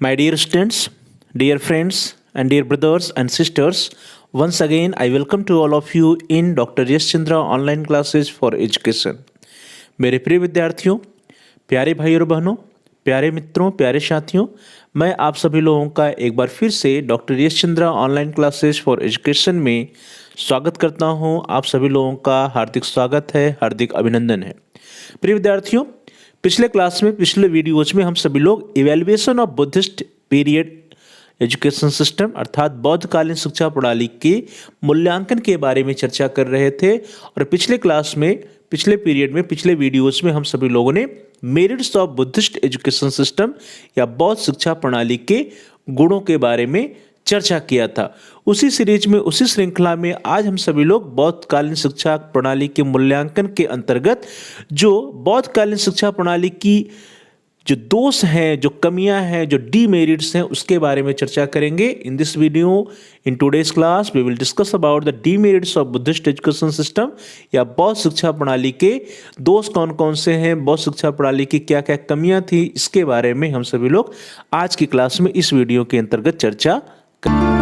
My dear students, dear friends, and dear brothers and sisters, once again I welcome to all of you in Dr. Yash Chandra online classes for education. मेरे प्रिय विद्यार्थियों, प्यारे भाई और बहनों, प्यारे मित्रों, प्यारे साथियों, मैं आप सभी लोगों का एक बार फिर से doctor Yash Chandra online classes for education में स्वागत करता हूं। आप सभी लोगों का हार्दिक स्वागत है, हार्दिक अभिनंदन है। प्रिय विद्यार्थियों, पिछले क्लास में, पिछले वीडियोज में हम सभी लोग evaluation of Buddhist period education system अर्थात बौद्धकालीन शिक्षा प्रणाली के मूल्यांकन के बारे में चर्चा कर रहे थे। और पिछले क्लास में, पिछले पीरियड में, पिछले वीडियोज में हम सभी लोगों ने merits of Buddhist education system या बौद्ध शिक्षा प्रणाली के गुणों के बारे में चर्चा किया था। उसी सीरीज में, उसी श्रृंखला में आज हम सभी लोग बौद्धकालीन शिक्षा प्रणाली के मूल्यांकन के अंतर्गत जो बौद्धकालीन शिक्षा प्रणाली की जो दोष हैं, जो कमियां हैं, जो डीमेरिट्स हैं, उसके बारे में चर्चा करेंगे। In this video, in today's class we will discuss about the demerits of Buddhist education system या बौद्ध शिक्षा प्रणाली के दोष कौन कौन से हैं, बौद्ध शिक्षा प्रणाली की क्या क्या कमियां थी, इसके बारे में हम सभी लोग आज की क्लास में इस वीडियो के अंतर्गत चर्चा करेंगे।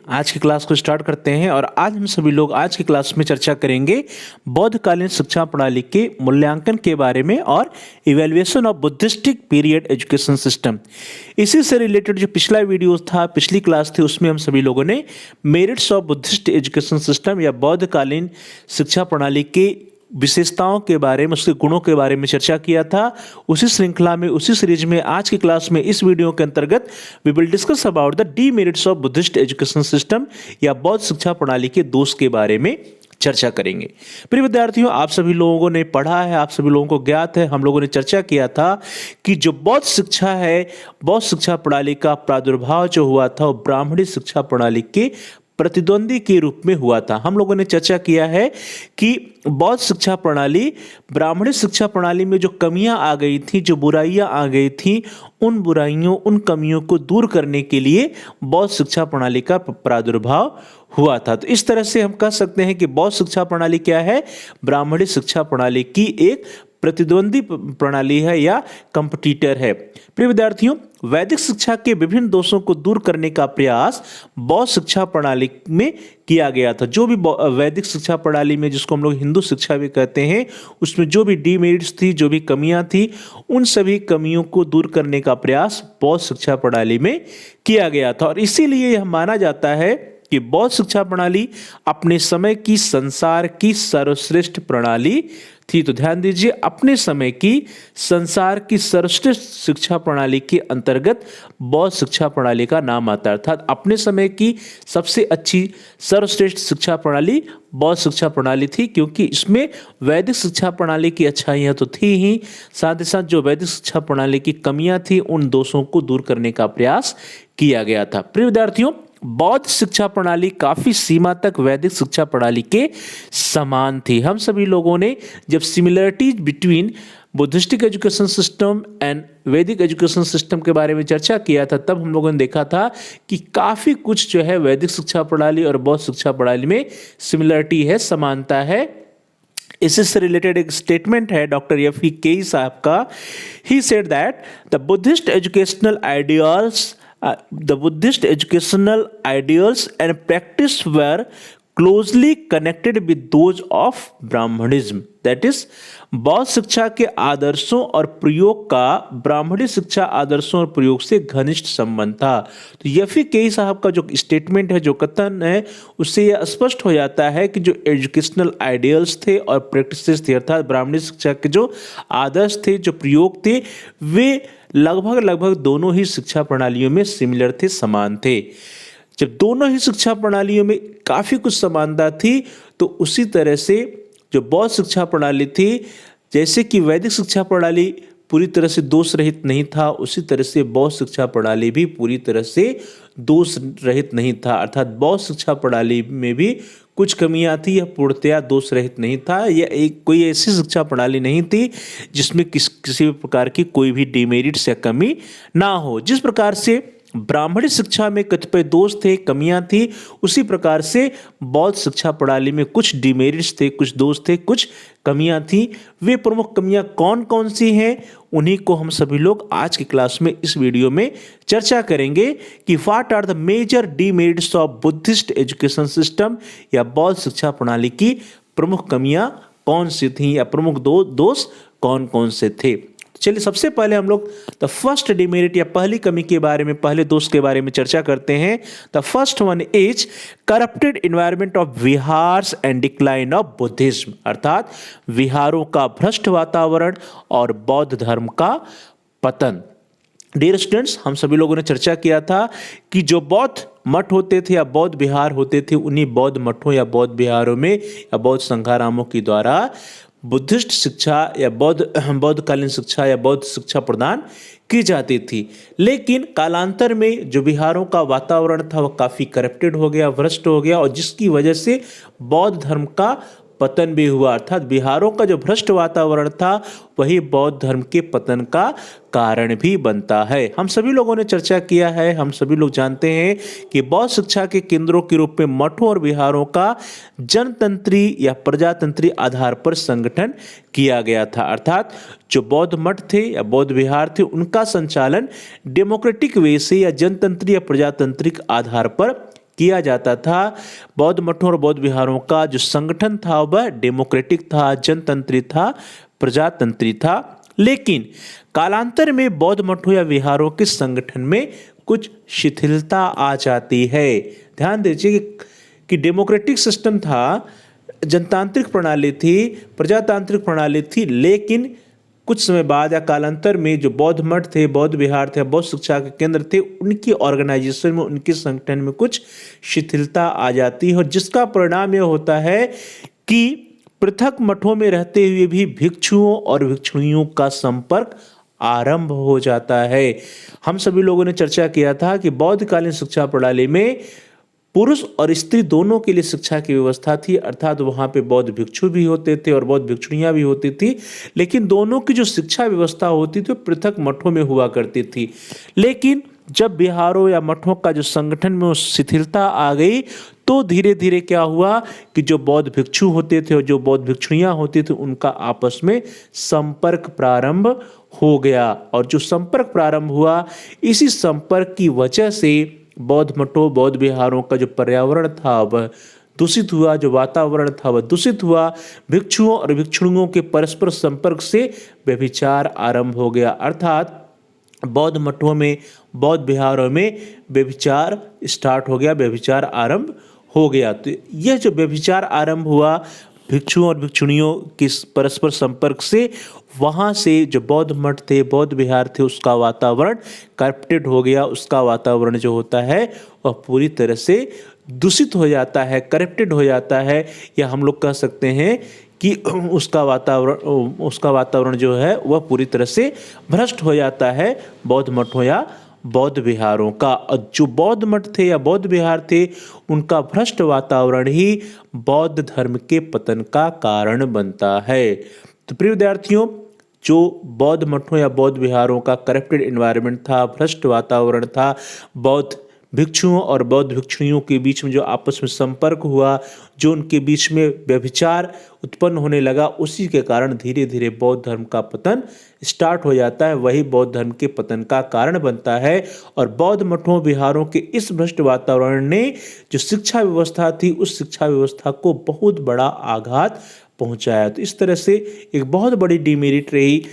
आज की क्लास को स्टार्ट करते हैं और आज हम सभी लोग आज की क्लास में चर्चा करेंगे बौद्धकालीन शिक्षा प्रणाली के मूल्यांकन के बारे में और evaluation of Buddhistic period education system. इसी से रिलेटेड जो पिछला वीडियो था, पिछली क्लास थी, उसमें हम सभी लोगों ने merits of Buddhist education system या बौद्धकालीन शिक्षा प्रणाली के विशेषताओं के बारे में, उसके गुणों के बारे में चर्चा किया था। उसी श्रृंखला में, उसी सीरीज में आज की क्लास में, इस वीडियो के अंतर्गत we will discuss about the demerits of Buddhist education system या बौद्ध शिक्षा प्रणाली के दोष के बारे में चर्चा करेंगे। प्रिय विद्यार्थियों, आप सभी लोगों ने पढ़ा है, आप सभी लोगों को ज्ञात है, हम लोगों ने चर्चा किया था कि जो बौद्ध शिक्षा है, बौद्ध शिक्षा प्रणाली का प्रादुर्भाव जो हुआ था वो ब्राह्मणी शिक्षा प्रणाली के प्रतिद्वंदी के रूप में हुआ था। हम लोगों ने चर्चा किया है कि बौद्ध शिक्षा प्रणाली, ब्राह्मणी शिक्षा प्रणाली में जो कमियां आ गई थी, जो बुराइयां आ गई थी, उन बुराइयों, उन कमियों को दूर करने के लिए बौद्ध शिक्षा प्रणाली का प्रादुर्भाव हुआ था। तो इस तरह से हम कह सकते हैं कि बौद्ध शिक्षा प्रणाली क्या है? ब्राह्मणी शिक्षा प्रणाली की एक प्रतिद्वंदी प्रणाली है या कंपटीटर है। प्रिय विद्यार्थियों, वैदिक शिक्षा के विभिन्न दोषों को दूर करने का प्रयास बौद्ध शिक्षा प्रणाली में किया गया था। जो भी वैदिक शिक्षा प्रणाली में, जिसको हम लोग हिंदू शिक्षा भी कहते हैं, उसमें जो भी डीमेरिट्स थी, जो भी कमियां थी, उन सभी कमियों को दूर करने का प्रयास बौद्ध शिक्षा प्रणाली में किया गया था। और इसीलिए यह माना जाता है कि बौद्ध शिक्षा प्रणाली अपने समय की संसार की सर्वश्रेष्ठ प्रणाली थी। तो ध्यान दीजिए, अपने समय की संसार की सर्वश्रेष्ठ शिक्षा प्रणाली के अंतर्गत बौद्ध शिक्षा प्रणाली का नाम आता है। अर्थात अपने समय की सबसे अच्छी सर्वश्रेष्ठ शिक्षा प्रणाली बौद्ध शिक्षा प्रणाली थी, क्योंकि इसमें वैदिक शिक्षा प्रणाली की अच्छाइयाँ तो थी ही, साथ ही साथ जो वैदिक शिक्षा प्रणाली की कमियां थी, उन दोषों को दूर करने का प्रयास किया गया था। प्रिय विद्यार्थियों, बौद्ध शिक्षा प्रणाली काफी सीमा तक वैदिक शिक्षा प्रणाली के समान थी। हम सभी लोगों ने जब similarities between Buddhistic education system and Vedic education system के बारे में चर्चा किया था, तब हम लोगों ने देखा था कि काफी कुछ जो है वैदिक शिक्षा प्रणाली और बौद्ध शिक्षा प्रणाली में सिमिलरिटी है, समानता है। इसी से रिलेटेड एक स्टेटमेंट है डॉक्टर एफ ई केई साहब का। He said that the Buddhist educational ideals and practice were closely connected with those of Brahmanism. That is, बौद्ध शिक्षा के आदर्शों और प्रयोग का ब्राह्मणी शिक्षा आदर्शों और प्रयोग से घनिष्ठ संबंध था। तो यफी केई साहब का जो स्टेटमेंट है, जो कथन है, उससे यह स्पष्ट हो जाता है कि जो एजुकेशनल आइडियल्स थे और प्रैक्टिसेस थे, अर्थात ब्राह्मणी शिक्षा के जो आदर्श थे, जो प्रयोग थे, वे लगभग दोनों ही शिक्षा प्रणालियों में सिमिलर थे, समान थे। जब दोनों ही शिक्षा प्रणालियों में काफ़ी कुछ समानता थी, तो उसी तरह से जो बौद्ध शिक्षा प्रणाली थी, जैसे कि वैदिक शिक्षा प्रणाली पूरी तरह से दोष रहित नहीं था, उसी तरह से बौद्ध शिक्षा प्रणाली भी पूरी तरह से दोष रहित नहीं था। अर्थात बौद्ध शिक्षा प्रणाली में भी कुछ कमियां थी, यह पूर्णतया दोष रहित नहीं था। यह एक कोई ऐसी शिक्षा प्रणाली नहीं थी जिसमें किसी भी प्रकार की कोई भी डिमेरिट्स या कमी ना हो। जिस प्रकार से ब्राह्मणी शिक्षा में कतिपय दोष थे, कमियां थी, उसी प्रकार से बौद्ध शिक्षा प्रणाली में कुछ डिमेरिट्स थे, कुछ दोष थे, कुछ कमियां थी। वे प्रमुख कमियां कौन कौन सी हैं, उन्हीं को हम सभी लोग आज की क्लास में इस वीडियो में चर्चा करेंगे कि what are the major demerits of Buddhist education system, या बौद्ध शिक्षा प्रणाली की प्रमुख कमियां कौन सी थी, या प्रमुख दोष कौन कौन से थे। चलिए सबसे पहले हम लोग द फर्स्ट डिमेरिट या पहली कमी के बारे में, पहले दोष के बारे में चर्चा करते हैं। The first one is corrupted environment of viharas and decline of Buddhism. अर्थात विहारों का भ्रष्ट वातावरण और बौद्ध धर्म का पतन। डियर स्टूडेंट्स, हम सभी लोगों ने चर्चा किया था कि जो बौद्ध मठ होते थे या बौद्ध विहार होते थे, उन्हीं बौद्ध मठों या बौद्ध विहारों में या बौद्ध संघारामों के द्वारा बुद्धिस्ट शिक्षा या बौद्धकालीन शिक्षा या बौद्ध शिक्षा प्रदान की जाती थी। लेकिन कालांतर में जो विहारों का वातावरण था वह काफ़ी करप्टेड हो गया, भ्रष्ट हो गया, और जिसकी वजह से बौद्ध धर्म का पतन भी हुआ। अर्थात बिहारों का जो भ्रष्ट वातावरण था वही बौद्ध धर्म के पतन का कारण भी बनता है। हम सभी लोगों ने चर्चा किया है, हम सभी लोग जानते हैं कि बौद्ध शिक्षा के केंद्रों के रूप में मठों और विहारों का जनतंत्री या प्रजातंत्री आधार पर संगठन किया गया था। अर्थात जो बौद्ध मठ थे या बौद्ध विहार थे, उनका संचालन डेमोक्रेटिक वे से या जनतंत्री या प्रजातांत्रिक आधार पर किया जाता था। बौद्ध मठों और बौद्ध विहारों का जो संगठन था वह डेमोक्रेटिक था, जनतंत्री था, प्रजातंत्री था। लेकिन कालांतर में बौद्ध मठों या विहारों के संगठन में कुछ शिथिलता आ जाती है। ध्यान दीजिए कि डेमोक्रेटिक सिस्टम था, जनतांत्रिक प्रणाली थी, प्रजातांत्रिक प्रणाली थी, लेकिन कुछ समय बाद या कालांतर में जो बौद्ध मठ थे, बौद्ध विहार थे, बौद्ध शिक्षा के केंद्र थे, उनकी ऑर्गेनाइजेशन में, उनके संगठन में कुछ शिथिलता आ जाती है, और जिसका परिणाम यह होता है कि पृथक मठों में रहते हुए भी भिक्षुओं और भिक्षुणियों का संपर्क आरंभ हो जाता है। हम सभी लोगों ने चर्चा किया था कि बौद्धकालीन शिक्षा प्रणाली में पुरुष और स्त्री दोनों के लिए शिक्षा की व्यवस्था थी। अर्थात वहाँ पे बौद्ध भिक्षु भी होते थे और बौद्ध भिक्षुणियाँ भी होती थी, लेकिन दोनों की जो शिक्षा व्यवस्था होती थी पृथक मठों में हुआ करती थी। लेकिन जब बिहारों या मठों का जो संगठन में शिथिलता आ गई, तो धीरे धीरे क्या हुआ कि जो बौद्ध भिक्षु होते थे और जो बौद्ध भिक्षुणियाँ होती थी, उनका आपस में संपर्क प्रारंभ हो गया। और जो संपर्क प्रारंभ हुआ, इसी संपर्क की वजह से बौद्ध मठों, बौद्ध विहारों का जो पर्यावरण था वह दूषित हुआ, जो वातावरण था वह दूषित हुआ। भिक्षुओं और भिक्षुणियों के परस्पर संपर्क से व्यभिचार आरंभ हो गया। अर्थात बौद्ध मठों में, बौद्ध विहारों में व्यभिचार स्टार्ट हो गया, व्यभिचार आरंभ हो गया। तो यह जो व्यभिचार आरंभ हुआ भिक्षुओं और भिक्षुणियों के परस्पर संपर्क से, वहाँ से जो बौद्ध मठ थे, बौद्ध विहार थे, उसका वातावरण करप्टेड हो गया। उसका वातावरण जो होता है वह पूरी तरह से दूषित हो जाता है, करप्टेड हो जाता है, या हम लोग कह सकते हैं कि उसका वातावरण जो है वह पूरी तरह से भ्रष्ट हो जाता है बौद्ध मठों या बौद्ध विहारों का। जो बौद्ध मठ थे या बौद्ध विहार थे, उनका भ्रष्ट वातावरण ही बौद्ध धर्म के पतन का कारण बनता है। तो प्रिय विद्यार्थियों, जो बौद्ध मठों या बौद्ध विहारों का करप्टेड एनवायरनमेंट था, भ्रष्ट वातावरण था, बौद्ध भिक्षुओं और बौद्ध भिक्षुणियों के बीच में जो आपस में संपर्क हुआ, जो उनके बीच में व्यभिचार उत्पन्न होने लगा, उसी के कारण धीरे धीरे बौद्ध धर्म का पतन स्टार्ट हो जाता है। वही बौद्ध धर्म के पतन का कारण बनता है। और बौद्ध मठों विहारों के इस भ्रष्ट वातावरण ने जो शिक्षा व्यवस्था थी, उस शिक्षा व्यवस्था को बहुत बड़ा आघात पहुंचाया। तो इस तरह से एक बहुत बड़ी डिमेरिट रही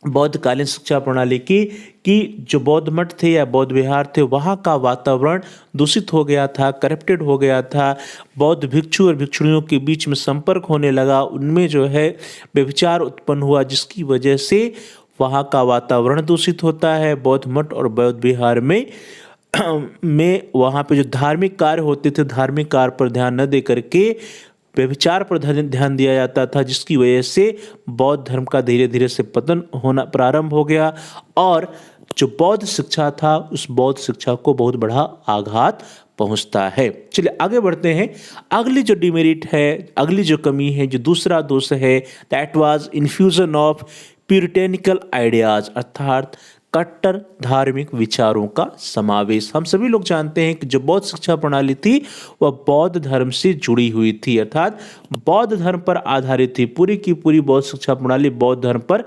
बौद्धकालीन शिक्षा प्रणाली की कि जो बौद्ध मठ थे या बौद्ध विहार थे, वहाँ का वातावरण दूषित हो गया था, करप्टेड हो गया था। बौद्ध भिक्षु और भिक्षुणियों के बीच में संपर्क होने लगा, उनमें जो है व्यभिचार उत्पन्न हुआ, जिसकी वजह से वहाँ का वातावरण दूषित होता है। बौद्ध मठ और बौद्ध विहार में वहाँ पे जो धार्मिक कार्य होते थे, धार्मिक कार्य पर ध्यान न दे करके व्यभिचार पर ध्यान दिया जाता था, जिसकी वजह से बौद्ध धर्म का धीरे धीरे से पतन होना प्रारंभ हो गया। और जो बौद्ध शिक्षा था, उस बौद्ध शिक्षा को बहुत बड़ा आघात पहुंचता है। चलिए आगे बढ़ते हैं। अगली जो डिमेरिट है, अगली जो कमी है, जो दूसरा दोष है, that was infusion of puritanical ideas, अर्थात कट्टर धार्मिक विचारों का समावेश। हम सभी लोग जानते हैं कि जो बौद्ध शिक्षा प्रणाली थी वह बौद्ध धर्म से जुड़ी हुई थी, अर्थात बौद्ध धर्म पर आधारित थी। पूरी की पूरी बौद्ध शिक्षा प्रणाली बौद्ध धर्म पर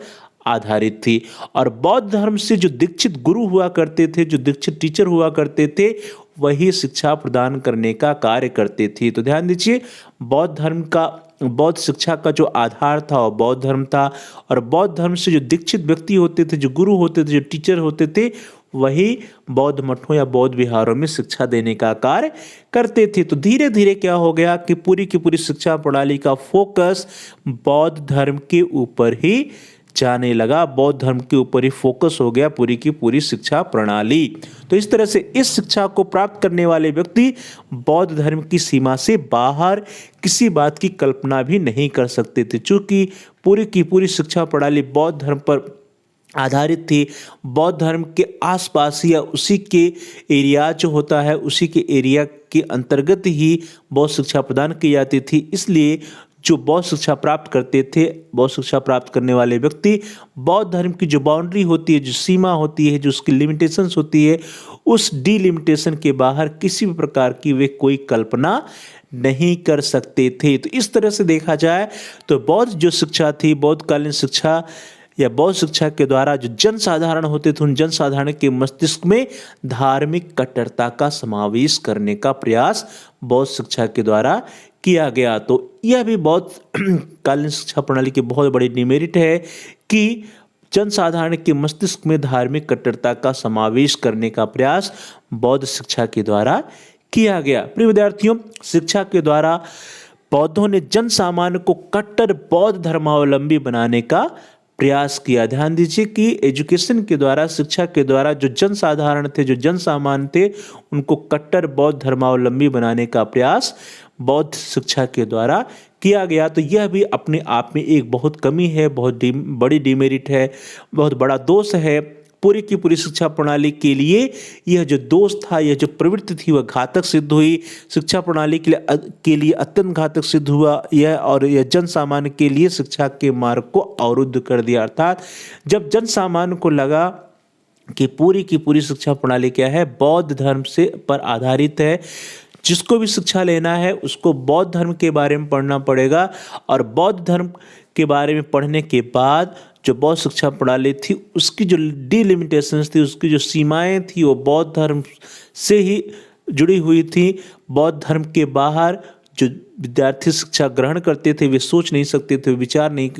आधारित थी। और बौद्ध धर्म से जो दीक्षित गुरु हुआ करते थे, जो दीक्षित टीचर हुआ करते थे, वही शिक्षा प्रदान करने का कार्य करते थे। तो ध्यान दीजिए, बौद्ध धर्म का, बौद्ध शिक्षा का जो आधार था वो बौद्ध धर्म था। और बौद्ध धर्म से जो दीक्षित व्यक्ति होते थे, जो गुरु होते थे, जो टीचर होते थे, वही बौद्ध मठों या बौद्ध विहारों में शिक्षा देने का कार्य करते थे। तो धीरे धीरे क्या हो गया कि पूरी की पूरी शिक्षा प्रणाली का फोकस बौद्ध धर्म के ऊपर ही जाने लगा, बौद्ध धर्म के ऊपर ही फोकस हो गया पूरी की पूरी शिक्षा प्रणाली। तो इस तरह से इस शिक्षा को प्राप्त करने वाले व्यक्ति बौद्ध धर्म की सीमा से बाहर किसी बात की कल्पना भी नहीं कर सकते थे, चूंकि पूरी की पूरी शिक्षा प्रणाली बौद्ध धर्म पर आधारित थी। बौद्ध धर्म के आसपास या उसी के एरिया जो होता है, उसी के एरिया के अंतर्गत ही बौद्ध शिक्षा प्रदान की जाती थी। इसलिए जो बौद्ध शिक्षा प्राप्त करते थे, बौद्ध शिक्षा प्राप्त करने वाले व्यक्ति बौद्ध धर्म की जो बाउंड्री होती है, जो सीमा होती है, जो उसकी लिमिटेशंस होती है, उस डिलिमिटेशन के बाहर किसी भी प्रकार की वे कोई कल्पना नहीं कर सकते थे। तो इस तरह से देखा जाए तो बौद्ध जो शिक्षा थी, बौद्धकालीन शिक्षा या बौद्ध शिक्षा के द्वारा जो जन साधारण होते थे, उन जन साधारण के मस्तिष्क में धार्मिक कट्टरता का समावेश करने का प्रयास बौद्ध शिक्षा के द्वारा किया गया। तो यह भी बौद्ध कालीन शिक्षा प्रणाली की बहुत बड़ी डिमेरिट है कि जन साधारण के मस्तिष्क में धार्मिक कट्टरता का समावेश करने का प्रयास बौद्ध शिक्षा के द्वारा किया गया। प्रिय विद्यार्थियों, शिक्षा के द्वारा बौद्धों ने जन सामान्य को कट्टर बौद्ध धर्मावलंबी बनाने का प्रयास किया। ध्यान दीजिए कि एजुकेशन के द्वारा, शिक्षा के द्वारा जो जन साधारण थे, जो जन सामान्य थे, उनको कट्टर बौद्ध धर्मावलंबी बनाने का प्रयास बौद्ध शिक्षा के द्वारा किया गया। तो यह भी अपने आप में एक बहुत कमी है, बहुत बड़ी डिमेरिट है, बहुत बड़ा दोष है। पूरी की पूरी शिक्षा प्रणाली के लिए यह जो दोष था, यह जो प्रवृत्ति थी, वह घातक सिद्ध हुई। शिक्षा प्रणाली के लिए अत्यंत घातक सिद्ध हुआ यह, और यह जन सामान्य के लिए शिक्षा के मार्ग को अवरुद्ध कर दिया। अर्थात जब जन सामान्य को लगा कि पूरी की पूरी शिक्षा प्रणाली क्या है, बौद्ध धर्म से पर आधारित है, जिसको भी शिक्षा लेना है उसको बौद्ध धर्म के बारे में पढ़ना पड़ेगा, और बौद्ध धर्म के बारे में पढ़ने के बाद जो बौद्ध शिक्षा प्रणाली थी, उसकी जो डिलिमिटेशंस थी, उसकी जो सीमाएं थी, वो बौद्ध धर्म से ही जुड़ी हुई थी। बौद्ध धर्म के बाहर जो विद्यार्थी शिक्षा ग्रहण करते थे, वे सोच नहीं सकते थे, विचार नहीं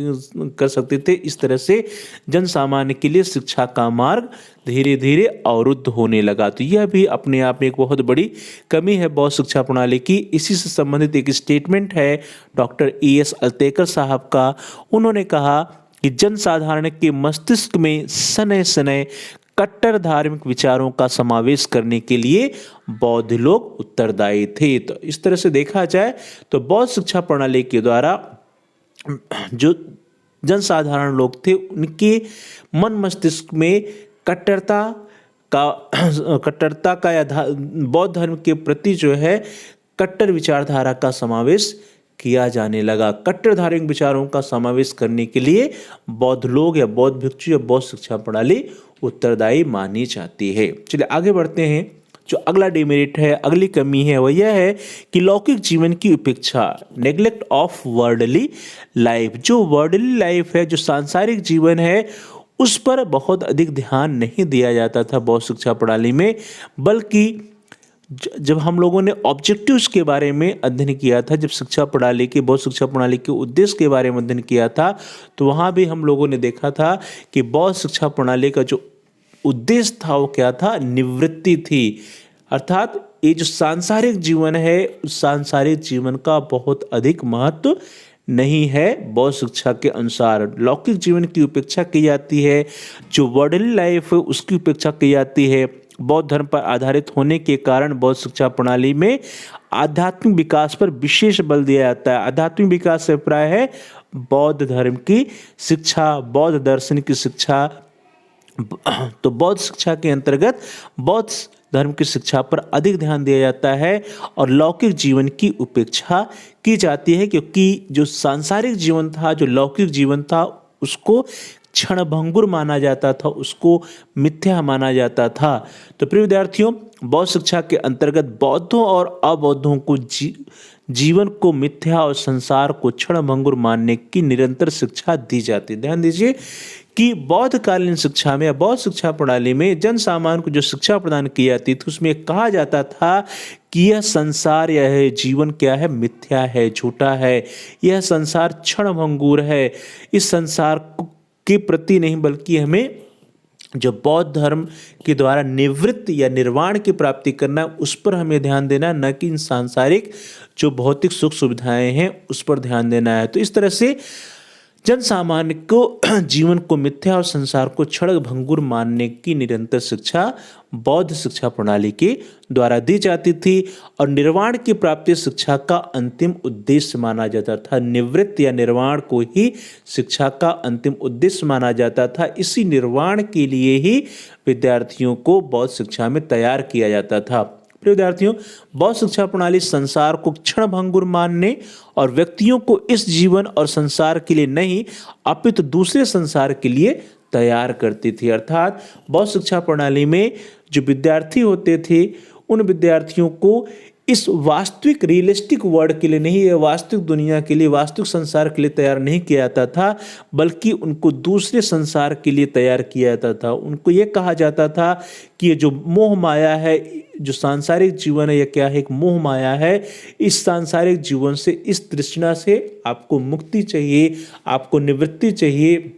कर सकते थे। इस तरह से जन सामान्य के लिए शिक्षा का मार्ग धीरे धीरे अवरुद्ध होने लगा। तो यह भी अपने आप में एक बहुत बड़ी कमी है बौद्ध शिक्षा प्रणाली की। इसी से संबंधित एक स्टेटमेंट है डॉक्टर E.S. अल्तेकर साहब का। उन्होंने कहा कि जन साधारण के मस्तिष्क में सनय सनय कट्टर धार्मिक विचारों का समावेश करने के लिए बौद्ध लोग उत्तरदायी थे। तो इस तरह से देखा जाए तो बौद्ध शिक्षा प्रणाली के द्वारा जो जन साधारण लोग थे, उनके मन मस्तिष्क में कट्टरता का या बौद्ध धर्म के प्रति जो है कट्टर विचारधारा का समावेश किया जाने लगा। कट्टर धार्मिक विचारों का समावेश करने के लिए बौद्ध लोग या बौद्ध भिक्षु या बौद्ध शिक्षा प्रणाली उत्तरदायी मानी जाती है। चलिए आगे बढ़ते हैं। जो अगला डिमेरिट है, अगली कमी है, वह यह है कि लौकिक जीवन की उपेक्षा, नेग्लेक्ट ऑफ वर्ल्डली लाइफ। जो वर्ल्डली लाइफ है, जो सांसारिक जीवन है, उस पर बहुत अधिक ध्यान नहीं दिया जाता था बौद्ध शिक्षा प्रणाली में, बल्कि जब हम लोगों ने ऑब्जेक्टिव्स के बारे में अध्ययन किया था, जब शिक्षा प्रणाली के बौद्ध शिक्षा प्रणाली के उद्देश्य के बारे में अध्ययन किया था, तो वहाँ भी हम लोगों ने देखा था कि बौद्ध शिक्षा प्रणाली का जो उद्देश्य था वो क्या था, निवृत्ति थी। अर्थात ये जो सांसारिक जीवन है, उस सांसारिक जीवन का बहुत अधिक महत्व नहीं है। बौद्ध शिक्षा के अनुसार लौकिक जीवन की उपेक्षा की जाती है, जो वर्ल्डली लाइफ है उसकी उपेक्षा की जाती है। बौद्ध धर्म पर आधारित होने के कारण बौद्ध शिक्षा प्रणाली में आध्यात्मिक विकास पर विशेष बल दिया जाता है। आध्यात्मिक विकास से अभिप्राय है बौद्ध धर्म की शिक्षा, बौद्ध दर्शन की शिक्षा। तो बौद्ध शिक्षा के अंतर्गत बौद्ध धर्म की शिक्षा पर अधिक ध्यान दिया जाता है और लौकिक जीवन की उपेक्षा की जाती है, क्योंकि जो सांसारिक जीवन था, जो लौकिक जीवन था, उसको क्षणभंगुर माना जाता था, उसको मिथ्या माना जाता था। तो प्रिय विद्यार्थियों, बौद्ध शिक्षा के अंतर्गत बौद्धों और अबौद्धों को जीवन को मिथ्या और संसार को क्षणभंगुर मानने की निरंतर शिक्षा दी जाती है। ध्यान दीजिए कि बौद्धकालीन शिक्षा में, बौद्ध शिक्षा प्रणाली में जन सामान्य को जो शिक्षा प्रदान की जाती थी, उसमें कहा जाता था कि यह संसार, यह जीवन क्या है, मिथ्या है, झूठा है, यह संसार क्षणभंगुर है। इस संसार के प्रति नहीं, बल्कि हमें जो बौद्ध धर्म के द्वारा निवृत्ति या निर्वाण की प्राप्ति करना, उस पर हमें ध्यान देना, न कि इन सांसारिक जो भौतिक सुख सुविधाएं हैं उस पर ध्यान देना है। तो इस तरह से जन सामान्य को जीवन को मिथ्या और संसार को क्षणभंगुर मानने की निरंतर शिक्षा बौद्ध शिक्षा प्रणाली के द्वारा दी जाती थी और निर्वाण की प्राप्ति शिक्षा का अंतिम उद्देश्य माना जाता था। निवृत्ति या निर्वाण को ही शिक्षा का अंतिम उद्देश्य माना जाता था। इसी निर्वाण के लिए ही विद्यार्थियों को बौद्ध शिक्षा में तैयार किया जाता था। प्रिय विद्यार्थियों, बौद्ध शिक्षा प्रणाली संसार को क्षणभंगुर मानने और व्यक्तियों को इस जीवन और संसार के लिए नहीं, अपितु दूसरे संसार के लिए तैयार करती थी। अर्थात बौद्ध शिक्षा प्रणाली में जो विद्यार्थी होते थे, उन विद्यार्थियों को इस वास्तविक रियलिस्टिक वर्ल्ड के लिए नहीं, या वास्तविक दुनिया के लिए, वास्तविक संसार के लिए तैयार नहीं किया जाता था, बल्कि उनको दूसरे संसार के लिए तैयार किया जाता था। उनको ये कहा जाता था कि ये जो मोह माया है, जो सांसारिक जीवन है, यह क्या है, एक मोह माया है। इस सांसारिक जीवन से, इस तृष्णा से आपको मुक्ति चाहिए, आपको निवृत्ति चाहिए,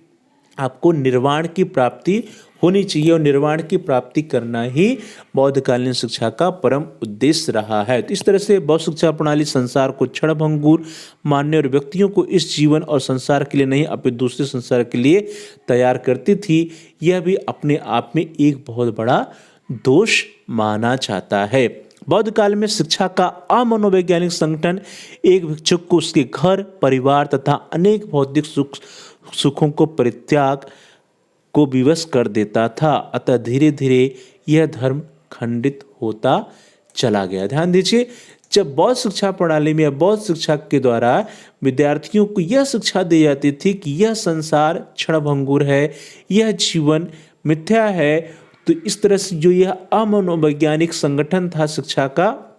आपको निर्वाण की प्राप्ति होनी चाहिए, और निर्वाण की प्राप्ति करना ही बौद्धकालीन शिक्षा का परम उद्देश्य रहा है। तो इस तरह से बौद्ध शिक्षा प्रणाली संसार को क्षणभंगुर मानने और व्यक्तियों को इस जीवन और संसार के लिए नहीं, अपने दूसरे संसार के लिए तैयार करती थी। यह भी अपने आप में एक बहुत बड़ा दोष माना जाता है। बौद्ध काल में शिक्षा का अमनोवैज्ञानिक संगठन एक भिक्षुक को उसके घर, परिवार तथा अनेक भौतिक सुखों को परित्याग को विवश कर देता था। अतः धीरे धीरे यह धर्म खंडित होता चला गया। ध्यान दीजिए, जब बौद्ध शिक्षा प्रणाली में, बौद्ध शिक्षा के द्वारा विद्यार्थियों को यह शिक्षा दी जाती थी कि यह संसार क्षणभंगुर है, यह जीवन मिथ्या है, तो इस तरह से जो यह अमनोवैज्ञानिक संगठन था शिक्षा का,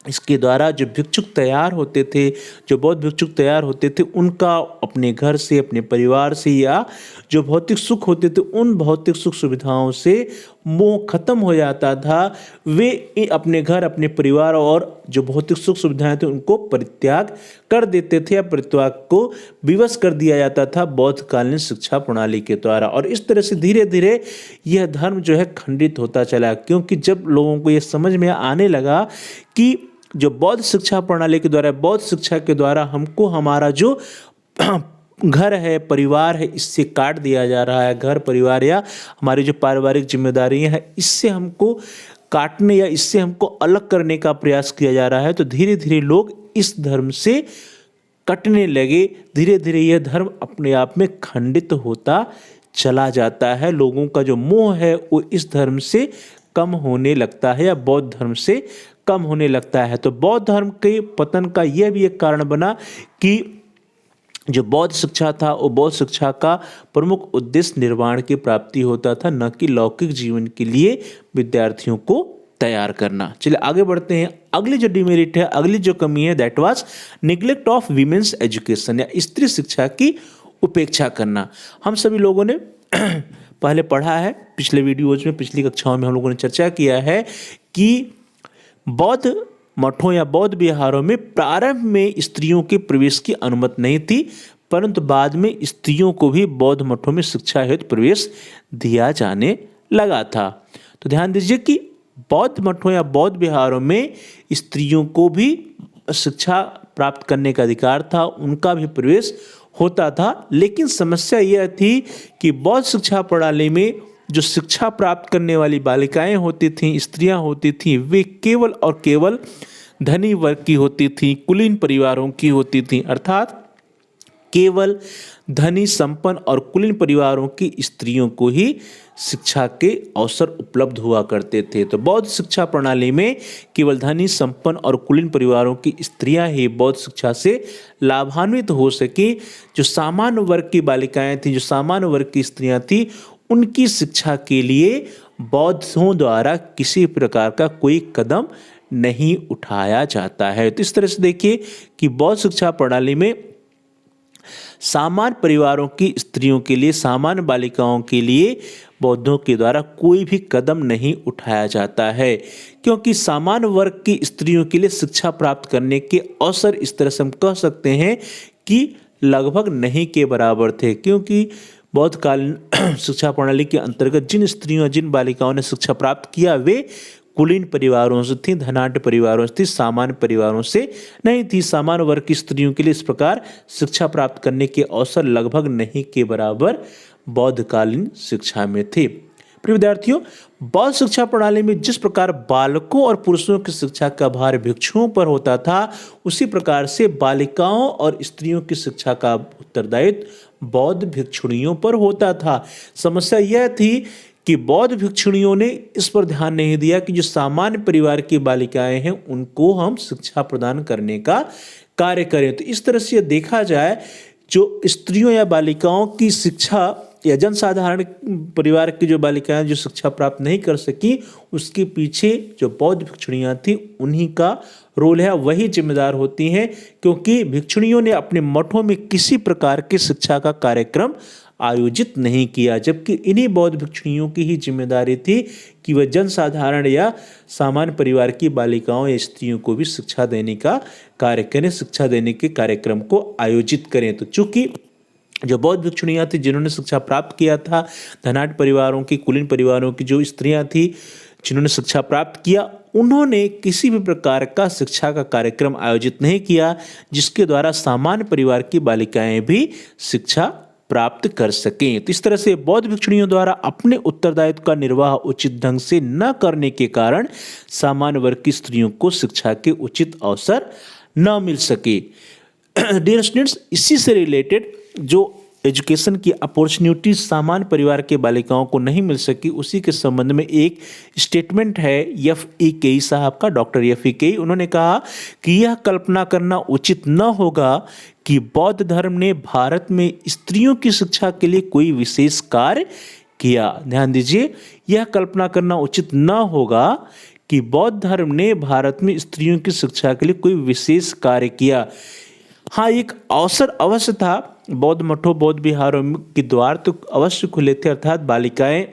इसके द्वारा जो भिक्षुक तैयार होते थे, जो बौद्ध भिक्षुक तैयार होते थे, उनका अपने घर से, अपने परिवार से, या जो भौतिक सुख होते थे, उन भौतिक सुख सुविधाओं से मोह खत्म हो जाता था। वे अपने घर, अपने परिवार और जो भौतिक सुख सुविधाएं थे उनको परित्याग कर देते थे, या परित्याग को विवश कर दिया जाता था बौद्धकालीन शिक्षा प्रणाली के द्वारा। और इस तरह से धीरे धीरे यह धर्म जो है खंडित होता चला, क्योंकि जब लोगों को यह समझ में आने लगा कि जो बौद्ध शिक्षा प्रणाली के द्वारा, बौद्ध शिक्षा के द्वारा हमको हमारा जो घर है, परिवार है, इससे काट दिया जा रहा है। घर, परिवार या हमारी जो पारिवारिक जिम्मेदारियां हैं, इससे हमको काटने या इससे हमको अलग करने का प्रयास किया जा रहा है। तो धीरे धीरे लोग इस धर्म से कटने लगे। धीरे धीरे यह धर्म अपने आप में खंडित होता चला जाता है। लोगों का जो मोह है वो इस धर्म से कम होने लगता है, या बौद्ध धर्म से कम होने लगता है। तो बौद्ध धर्म के पतन का यह भी एक कारण बना कि जो बौद्ध शिक्षा था, वो बौद्ध शिक्षा का प्रमुख उद्देश्य निर्वाण की प्राप्ति होता था, न कि लौकिक जीवन के लिए विद्यार्थियों को तैयार करना। चलिए आगे बढ़ते हैं। अगली जो डिमेरिट है, अगली जो कमी है, that was neglect of women's education, या स्त्री शिक्षा की उपेक्षा करना। हम सभी लोगों ने पहले पढ़ा है, पिछले वीडियोज में, पिछली कक्षाओं में हम लोगों ने चर्चा किया है कि बौद्ध मठों या बौद्ध विहारों में प्रारंभ में स्त्रियों के प्रवेश की अनुमति नहीं थी, परंतु बाद में स्त्रियों को भी बौद्ध मठों में शिक्षा हेतु प्रवेश दिया जाने लगा था। तो ध्यान दीजिए कि बौद्ध मठों या बौद्ध विहारों में स्त्रियों को भी शिक्षा प्राप्त करने का अधिकार था, उनका भी प्रवेश होता था। लेकिन समस्या यह थी कि बौद्ध शिक्षा प्रणाली में जो शिक्षा प्राप्त करने वाली बालिकाएं होती थीं, स्त्रियां होती थीं, वे केवल और केवल धनी वर्ग की होती थीं, कुलीन परिवारों की होती थीं। अर्थात केवल धनी, संपन्न और कुलीन परिवारों की स्त्रियों को ही शिक्षा के अवसर उपलब्ध हुआ करते थे। तो बौद्ध शिक्षा प्रणाली में केवल धनी, संपन्न और कुलीन परिवारों की स्त्रियां ही बौद्ध शिक्षा से लाभान्वित हो सकी। जो सामान्य वर्ग की बालिकाएं थीं, जो सामान्य वर्ग की स्त्रियां थीं, उनकी शिक्षा के लिए बौद्धों द्वारा किसी प्रकार का कोई कदम नहीं उठाया जाता है। तो इस तरह से देखिए कि बौद्ध शिक्षा प्रणाली में सामान्य परिवारों की स्त्रियों के लिए, सामान्य बालिकाओं के लिए बौद्धों के द्वारा कोई भी कदम नहीं उठाया जाता है, क्योंकि सामान्य वर्ग की स्त्रियों के लिए शिक्षा प्राप्त करने के अवसर इस तरह से हम कह सकते हैं कि लगभग नहीं के बराबर थे। क्योंकि बौद्धकालीन शिक्षा प्रणाली के अंतर्गत जिन स्त्रियों, जिन बालिकाओं ने शिक्षा प्राप्त किया, वे कुलीन परिवारों से थी, धनाढ्य परिवारों से थी, सामान्य परिवारों से नहीं थी। सामान्य वर्ग की स्त्रियों के लिए इस प्रकार शिक्षा प्राप्त करने के अवसर लगभग नहीं के बराबर बौद्धकालीन शिक्षा में थे। प्रिय विद्यार्थियों, बौद्ध शिक्षा प्रणाली में जिस प्रकार बालकों और पुरुषों की शिक्षा का भार भिक्षुओं पर होता था, उसी प्रकार से बालिकाओं और स्त्रियों की शिक्षा का उत्तरदायित्व बौद्ध भिक्षुणियों पर होता था। समस्या यह थी कि बौद्ध भिक्षुणियों ने इस पर ध्यान नहीं दिया कि जो सामान्य परिवार की बालिकाएं हैं, उनको हम शिक्षा प्रदान करने का कार्य करें। तो इस तरह से देखा जाए, जो स्त्रियों या बालिकाओं की शिक्षा, या जनसाधारण परिवार की जो बालिकाएं जो शिक्षा प्राप्त नहीं कर सकी, उसके पीछे जो बौद्ध भिक्षुणियां थी, उन्हीं का रोल है, वही जिम्मेदार होती हैं। क्योंकि भिक्षुणियों ने अपने मठों में किसी प्रकार की शिक्षा का कार्यक्रम आयोजित नहीं किया, जबकि इन्हीं बौद्ध भिक्षुणियों की ही जिम्मेदारी थी कि वह जनसाधारण या सामान्य परिवार की बालिकाओं या स्त्रियों को भी शिक्षा देने का कार्य करें, शिक्षा देने के कार्यक्रम को आयोजित करें। तो चूंकि जो बौद्ध भिक्षुणियां थी, जिन्होंने शिक्षा प्राप्त किया था, धनाढ्य परिवारों की, कुलीन परिवारों की जो स्त्रियां थी, जिन्होंने शिक्षा प्राप्त किया, उन्होंने किसी भी प्रकार का शिक्षा का कार्यक्रम आयोजित नहीं किया जिसके द्वारा सामान्य परिवार की बालिकाएं भी शिक्षा प्राप्त कर सकें। तो इस तरह से बौद्ध भिक्षुणियों द्वारा अपने उत्तरदायित्व का निर्वाह उचित ढंग से न करने के कारण सामान्य वर्ग की स्त्रियों को शिक्षा के उचित अवसर न मिल सके। डियर स्टूडेंट्स, इसी से रिलेटेड जो एजुकेशन की अपॉर्चुनिटीज सामान्य परिवार के बालिकाओं को नहीं मिल सकी, उसी के संबंध में एक स्टेटमेंट है एफ.ई. केई साहब का, डॉक्टर एफ.ई. केई। उन्होंने कहा कि यह कल्पना करना उचित न होगा कि बौद्ध धर्म ने भारत में स्त्रियों की शिक्षा के लिए कोई विशेष कार्य किया। ध्यान दीजिए, यह कल्पना करना उचित न होगा कि बौद्ध धर्म ने भारत में स्त्रियों की शिक्षा के लिए कोई विशेष कार्य किया। हाँ, एक अवसर अवश्य था, बौद्ध मठों, बौद्ध विहारों के द्वार तो अवश्य खुले थे, अर्थात बालिकाएं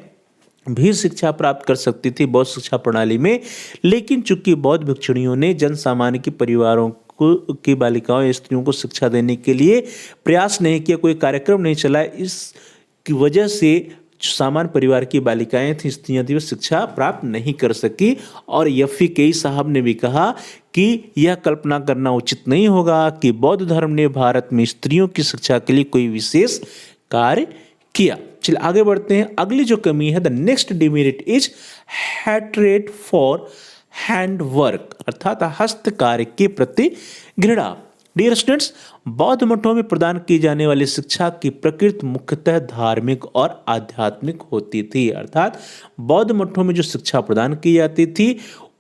भी शिक्षा प्राप्त कर सकती थी बौद्ध शिक्षा प्रणाली में। लेकिन चूंकि बौद्ध भिक्षुणियों ने जन सामान्य के परिवारों की बालिकाओं या स्त्रियों को शिक्षा देने के लिए प्रयास नहीं किया, कोई कार्यक्रम नहीं चला, इसकी वजह से सामान्य परिवार की बालिकाएं थी, स्त्रियां थी, वो शिक्षा प्राप्त नहीं कर सकी। और एफ.ई. केई साहब ने भी कहा कि यह कल्पना करना उचित नहीं होगा कि बौद्ध धर्म ने भारत में स्त्रियों की शिक्षा के लिए कोई विशेष कार्य किया। चलिए आगे बढ़ते हैं। अगली जो कमी है, the next demerit is hatred for handwork, अर्थात हस्तकार्य के प्रति घृणा। डियर स्टूडेंट्स, बौद्ध मठों में प्रदान की जाने वाली शिक्षा की प्रकृति मुख्यतः धार्मिक और आध्यात्मिक होती थी। अर्थात बौद्ध मठों में जो शिक्षा प्रदान की जाती थी,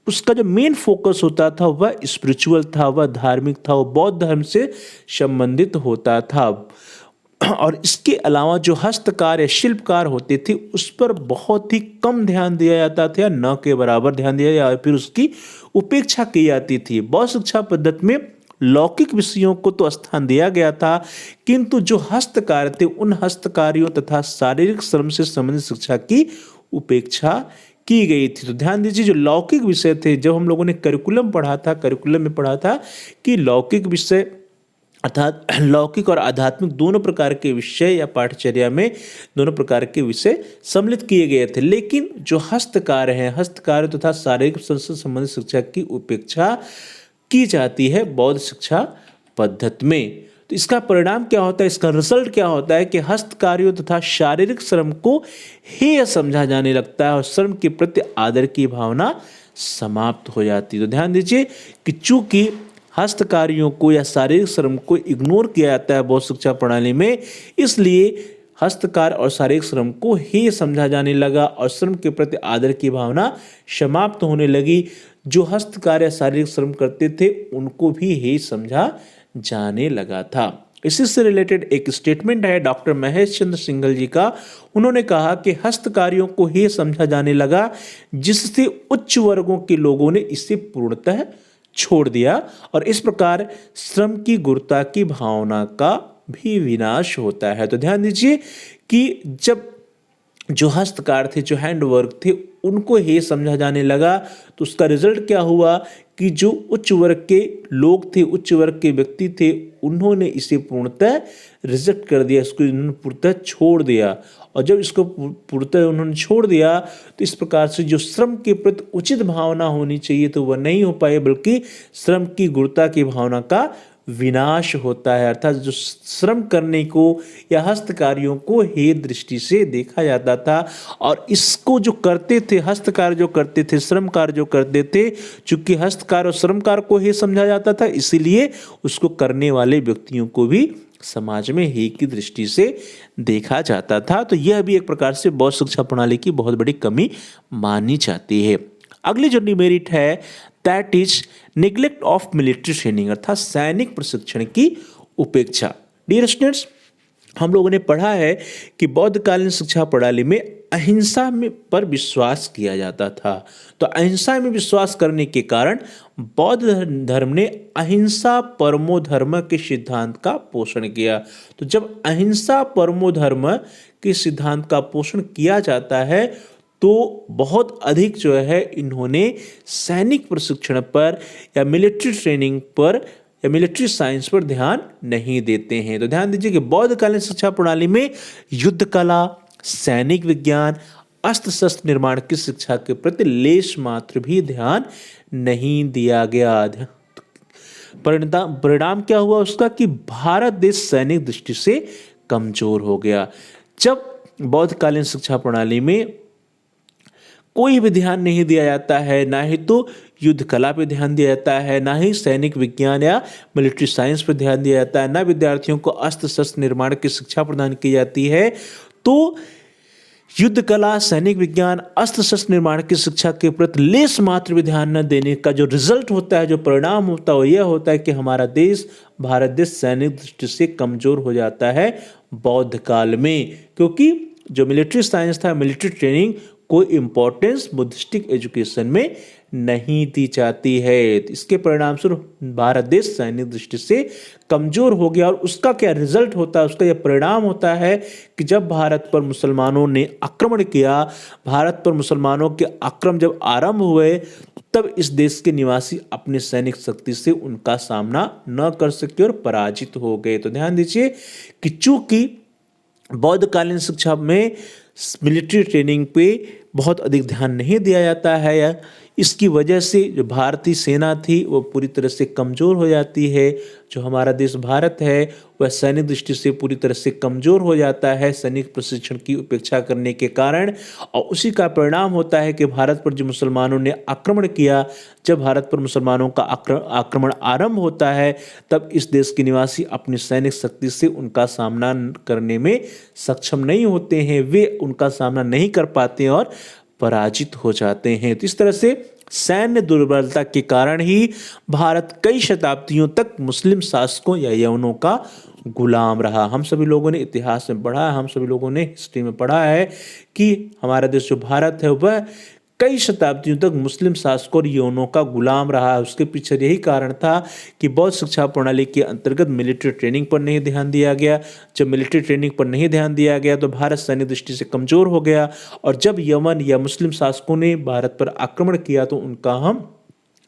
उसका जो मेन फोकस होता था वह स्पिरिचुअल था, वह धार्मिक था, वह बौद्ध धर्म से संबंधित होता था। और इसके अलावा जो हस्तकार या शिल्पकार होते थे उस पर बहुत ही कम ध्यान दिया जाता था, या न के बराबर ध्यान दिया, या फिर उसकी उपेक्षा की जाती थी। बौद्ध शिक्षा पद्धति में लौकिक विषयों को तो स्थान दिया गया था, किंतु जो हस्तकार थे उन हस्तकारियों तथा शारीरिक श्रम से संबंधित शिक्षा की उपेक्षा की गई थी। तो ध्यान दीजिए, जो लौकिक विषय थे, जब हम लोगों ने करिकुलम पढ़ा था, करिकुलम में पढ़ा था कि लौकिक विषय अर्थात लौकिक और आध्यात्मिक दोनों प्रकार के विषय या पाठचर्या में दोनों प्रकार के विषय सम्मिलित किए गए थे, लेकिन जो हस्तकार हैं, हस्तकार तथा शारीरिक श्रम से संबंधित शिक्षा की उपेक्षा की जाती है बौद्ध शिक्षा पद्धति में। तो इसका परिणाम क्या होता है, इसका रिजल्ट क्या होता है कि हस्तकार्यों तथा शारीरिक श्रम को हेय समझा जाने लगता है और श्रम के प्रति आदर की भावना समाप्त हो जाती है। तो ध्यान दीजिए कि चूंकि हस्तकार्यों को या शारीरिक श्रम को इग्नोर किया जाता है बौद्ध शिक्षा प्रणाली में, इसलिए हस्तकार और शारीरिक श्रम को हेय समझा जाने लगा और श्रम के प्रति आदर की भावना समाप्त होने लगी। जो हस्तकार या शारीरिक श्रम करते थे उनको भी हेय समझा जाने लगा था। इसी से रिलेटेड एक स्टेटमेंट है डॉक्टर महेश चंद्र सिंघल जी का। उन्होंने कहा कि हस्तकार्यों को हेय समझा जाने लगा, जिससे उच्च वर्गों के लोगों ने इसे पूर्णतः छोड़ दिया और इस प्रकार श्रम की गुरुता की भावना का भी विनाश होता है। तो ध्यान दीजिए कि जब जो हस्तकार थे, जो हैंडवर्क थे, उनको हेय समझा जाने लगा तो उसका रिजल्ट क्या हुआ कि जो उच्च वर्ग के लोग थे, उच्च वर्ग के व्यक्ति थे, उन्होंने इसे पूर्णतः रिजेक्ट कर दिया, इसको इन्होंने पूर्णतः छोड़ दिया। और जब इसको पूर्णतः उन्होंने छोड़ दिया तो इस प्रकार से जो श्रम के प्रति उचित भावना होनी चाहिए तो वह नहीं हो पाई, बल्कि श्रम की गुरुता की भावना का विनाश होता है। अर्थात जो श्रम करने को या हस्तकार्यों को हेय दृष्टि से देखा जाता था और इसको जो करते थे, हस्तकार जो करते थे, श्रमकार जो करते थे, चूंकि हस्तकार और श्रमकार को हेय समझा जाता था, इसीलिए उसको करने वाले व्यक्तियों को भी समाज में हेय की दृष्टि से देखा जाता था। तो यह भी एक प्रकार से बौद्ध शिक्षा प्रणाली की बहुत बड़ी कमी मानी जाती है। अगली जो डिमेरिट है that is neglect of military training, अर्थात सैनिक प्रशिक्षण की उपेक्षा। डियर स्टूडेंट्स, हम लोगों ने पढ़ा है कि बौद्धकालीन शिक्षा प्रणाली में अहिंसा में पर विश्वास किया जाता था। तो अहिंसा में विश्वास करने के कारण बौद्ध धर्म ने अहिंसा परमो धर्म के सिद्धांत का पोषण किया। तो जब अहिंसा परमो धर्म के सिद्धांत का पोषण किया जाता है तो बहुत अधिक जो है इन्होंने सैनिक प्रशिक्षण पर या मिलिट्री ट्रेनिंग पर या मिलिट्री साइंस पर ध्यान नहीं देते हैं। तो ध्यान दीजिए कि बौद्धकालीन शिक्षा प्रणाली में युद्ध कला, सैनिक विज्ञान, अस्त्र शस्त्र निर्माण की शिक्षा के प्रति लेश मात्र भी ध्यान नहीं दिया गया। परिणाम क्या हुआ उसका कि भारत देश सैनिक दृष्टि से कमजोर हो गया। जब बौद्धकालीन शिक्षा प्रणाली में कोई भी ध्यान नहीं दिया जाता है, ना ही तो युद्ध कला पे ध्यान दिया जाता है, ना ही सैनिक विज्ञान या मिलिट्री साइंस पर ध्यान दिया जाता है, ना विद्यार्थियों को अस्त्र शस्त्र निर्माण की शिक्षा प्रदान की जाती है, तो युद्ध कला, सैनिक विज्ञान, अस्त्र शस्त्र निर्माण की शिक्षा के प्रति लेस मात्र भी ध्यान न देने का जो रिजल्ट होता है, जो परिणाम होता है वो यह होता है कि हमारा देश, भारत देश सैनिक दृष्टि से कमजोर हो जाता है बौद्ध काल में, क्योंकि जो मिलिट्री साइंस था, मिलिट्री ट्रेनिंग कोई इंपॉर्टेंस बुद्धिस्टिक एजुकेशन में नहीं दी जाती है। इसके परिणाम स्वरूप भारत देश सैनिक दृष्टि से कमजोर हो गया और उसका क्या रिजल्ट होता है, उसका यह परिणाम होता है कि जब भारत पर मुसलमानों ने आक्रमण किया, भारत पर मुसलमानों के आक्रमण जब आरंभ हुए, तब इस देश के निवासी अपने सैनिक शक्ति से उनका सामना न कर सके और पराजित हो गए। तो ध्यान दीजिए कि चूंकि बौद्धकालीन शिक्षा में मिलिट्री ट्रेनिंग पे बहुत अधिक ध्यान नहीं दिया जाता है, या इसकी वजह से जो भारतीय सेना थी वो पूरी तरह से कमज़ोर हो जाती है। जो हमारा देश भारत है वह सैनिक दृष्टि से पूरी तरह से कमज़ोर हो जाता है सैनिक प्रशिक्षण की उपेक्षा करने के कारण, और उसी का परिणाम होता है कि भारत पर जो मुसलमानों ने आक्रमण किया, जब भारत पर मुसलमानों का आक्रमण आरंभ होता है, तब इस देश के निवासी अपनी सैनिक शक्ति से उनका सामना करने में सक्षम नहीं होते हैं, वे उनका सामना नहीं कर पाते और पराजित हो जाते हैं। तो इस तरह से सैन्य दुर्बलता के कारण ही भारत कई शताब्दियों तक मुस्लिम शासकों या यवनों का गुलाम रहा। हम सभी लोगों ने इतिहास में पढ़ा है, हम सभी लोगों ने हिस्ट्री में पढ़ा है कि हमारा देश जो भारत है वह कई शताब्दियों तक मुस्लिम शासकों और यवनों का गुलाम रहा है। उसके पीछे यही कारण था कि बौद्ध शिक्षा प्रणाली के अंतर्गत मिलिट्री ट्रेनिंग पर नहीं ध्यान दिया गया। जब मिलिट्री ट्रेनिंग पर नहीं ध्यान दिया गया तो भारत सैन्य दृष्टि से कमजोर हो गया, और जब यमन या मुस्लिम शासकों ने भारत पर आक्रमण किया तो उनका हम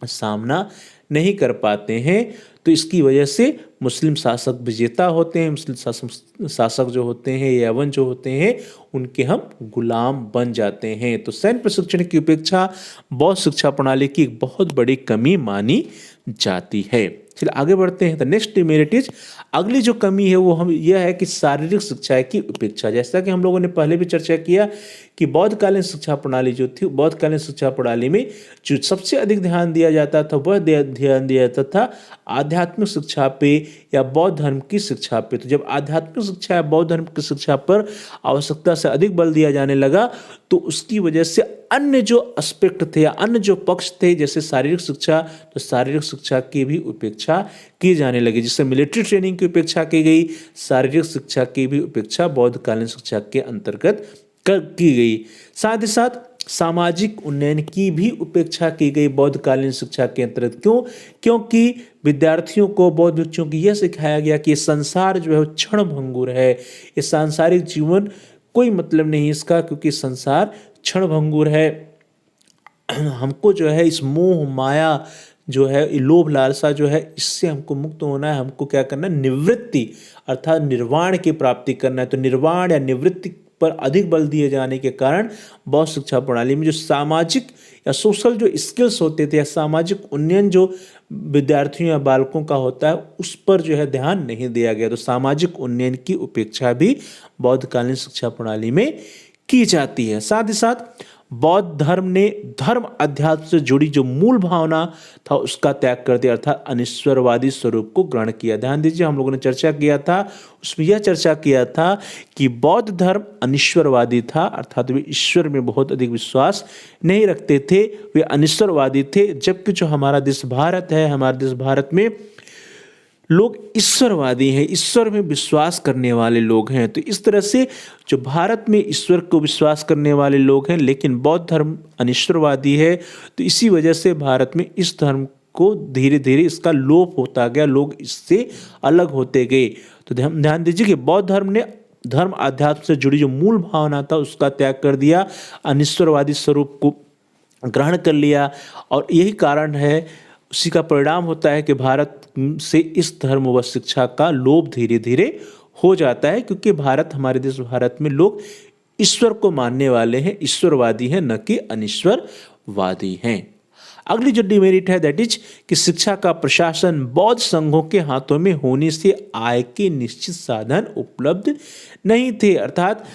सामना नहीं कर पाते हैं। तो इसकी वजह से मुस्लिम शासक विजेता होते हैं, मुस्लिम शासक जो होते हैं, यवन जो होते हैं, उनके हम गुलाम बन जाते हैं। तो सैन्य प्रशिक्षण की उपेक्षा बौद्ध शिक्षा प्रणाली की एक बहुत बड़ी कमी मानी जाती है। चलिए आगे बढ़ते हैं। द नेक्स्ट डिमेरिट इज, अगली जो कमी है वो हम यह है कि शारीरिक शिक्षा की उपेक्षा। जैसा कि हम लोगों ने पहले भी चर्चा किया कि बौद्धकालीन शिक्षा प्रणाली जो थी, बौद्धकालीन शिक्षा प्रणाली में जो सबसे अधिक ध्यान दिया जाता था वह ध्यान दिया जाता था आध्यात्मिक शिक्षा पे या बौद्ध धर्म की शिक्षा पे। तो जब आध्यात्मिक शिक्षा या बौद्ध धर्म की शिक्षा पर आवश्यकता से अधिक बल दिया जाने लगा तो उसकी वजह से अन्य जो एस्पेक्ट थे या अन्य जो पक्ष थे जैसे शारीरिक शिक्षा, तो शारीरिक शिक्षा की भी उपेक्षा की जाने लगी। जिससे मिलिट्री ट्रेनिंग की उपेक्षा की गई, शारीरिक शिक्षा की भी उपेक्षा बौद्धकालीन शिक्षा के अंतर्गत की गई। साथ ही साथ सामाजिक उन्नयन की भी उपेक्षा की गई बौद्धकालीन शिक्षा के अंतर्गत। क्यों? क्योंकि विद्यार्थियों को, बौद्ध भिक्षुओं को यह सिखाया गया कि ये संसार जो है वो क्षण भंगुर है, ये सांसारिक जीवन कोई मतलब नहीं इसका, क्योंकि संसार क्षण भंगुर है। हमको जो है इस मोह माया जो है, लोभ लालसा जो है, इससे हमको मुक्त होना है। हमको क्या करना है? निवृत्ति अर्थात निर्वाण की प्राप्ति करना है। तो निर्वाण या निवृत्ति पर अधिक बल दिए जाने के कारण बौद्ध शिक्षा प्रणाली में जो सामाजिक या सोशल जो स्किल्स होते थे या सामाजिक उन्नयन जो विद्यार्थियों या बालकों का होता है उस पर जो है ध्यान नहीं दिया गया। तो सामाजिक उन्नयन की उपेक्षा भी बौद्धकालीन शिक्षा प्रणाली में की जाती है। साथ ही साथ बौद्ध धर्म ने धर्म अध्यात्म से जुड़ी जो मूल भावना था उसका त्याग कर दिया, अर्थात अनिश्वरवादी स्वरूप को ग्रहण किया। ध्यान दीजिए, हम लोगों ने चर्चा किया था, उसमें यह चर्चा किया था कि बौद्ध धर्म अनिश्वरवादी था, अर्थात वे ईश्वर में बहुत अधिक विश्वास नहीं रखते थे, वे अनिश्वरवादी थे। जबकि जो हमारा देश भारत है, हमारे देश भारत में लोग ईश्वरवादी हैं, ईश्वर में विश्वास करने वाले लोग हैं। तो इस तरह से जो भारत में ईश्वर को विश्वास करने वाले लोग हैं, लेकिन बौद्ध धर्म अनिश्वरवादी है, तो इसी वजह से भारत में इस धर्म को धीरे धीरे इसका लोप होता गया, लोग इससे अलग होते गए। तो ध्यान दीजिए कि बौद्ध धर्म ने धर्म अध्यात्म से जुड़ी जो मूल भावना था उसका त्याग कर दिया, अनिश्वरवादी स्वरूप को ग्रहण कर लिया, और यही कारण है, उसी का परिणाम होता है कि भारत से इस धर्म व शिक्षा का लोप धीरे धीरे हो जाता है, क्योंकि भारत, हमारे देश भारत में लोग ईश्वर को मानने वाले हैं, ईश्वरवादी हैं, न कि अनिश्वरवादी हैं। अगली जो डिमेरिट है दैट इज कि शिक्षा का प्रशासन बौद्ध संघों के हाथों में होने से आय के निश्चित साधन उपलब्ध नहीं थे, अर्थात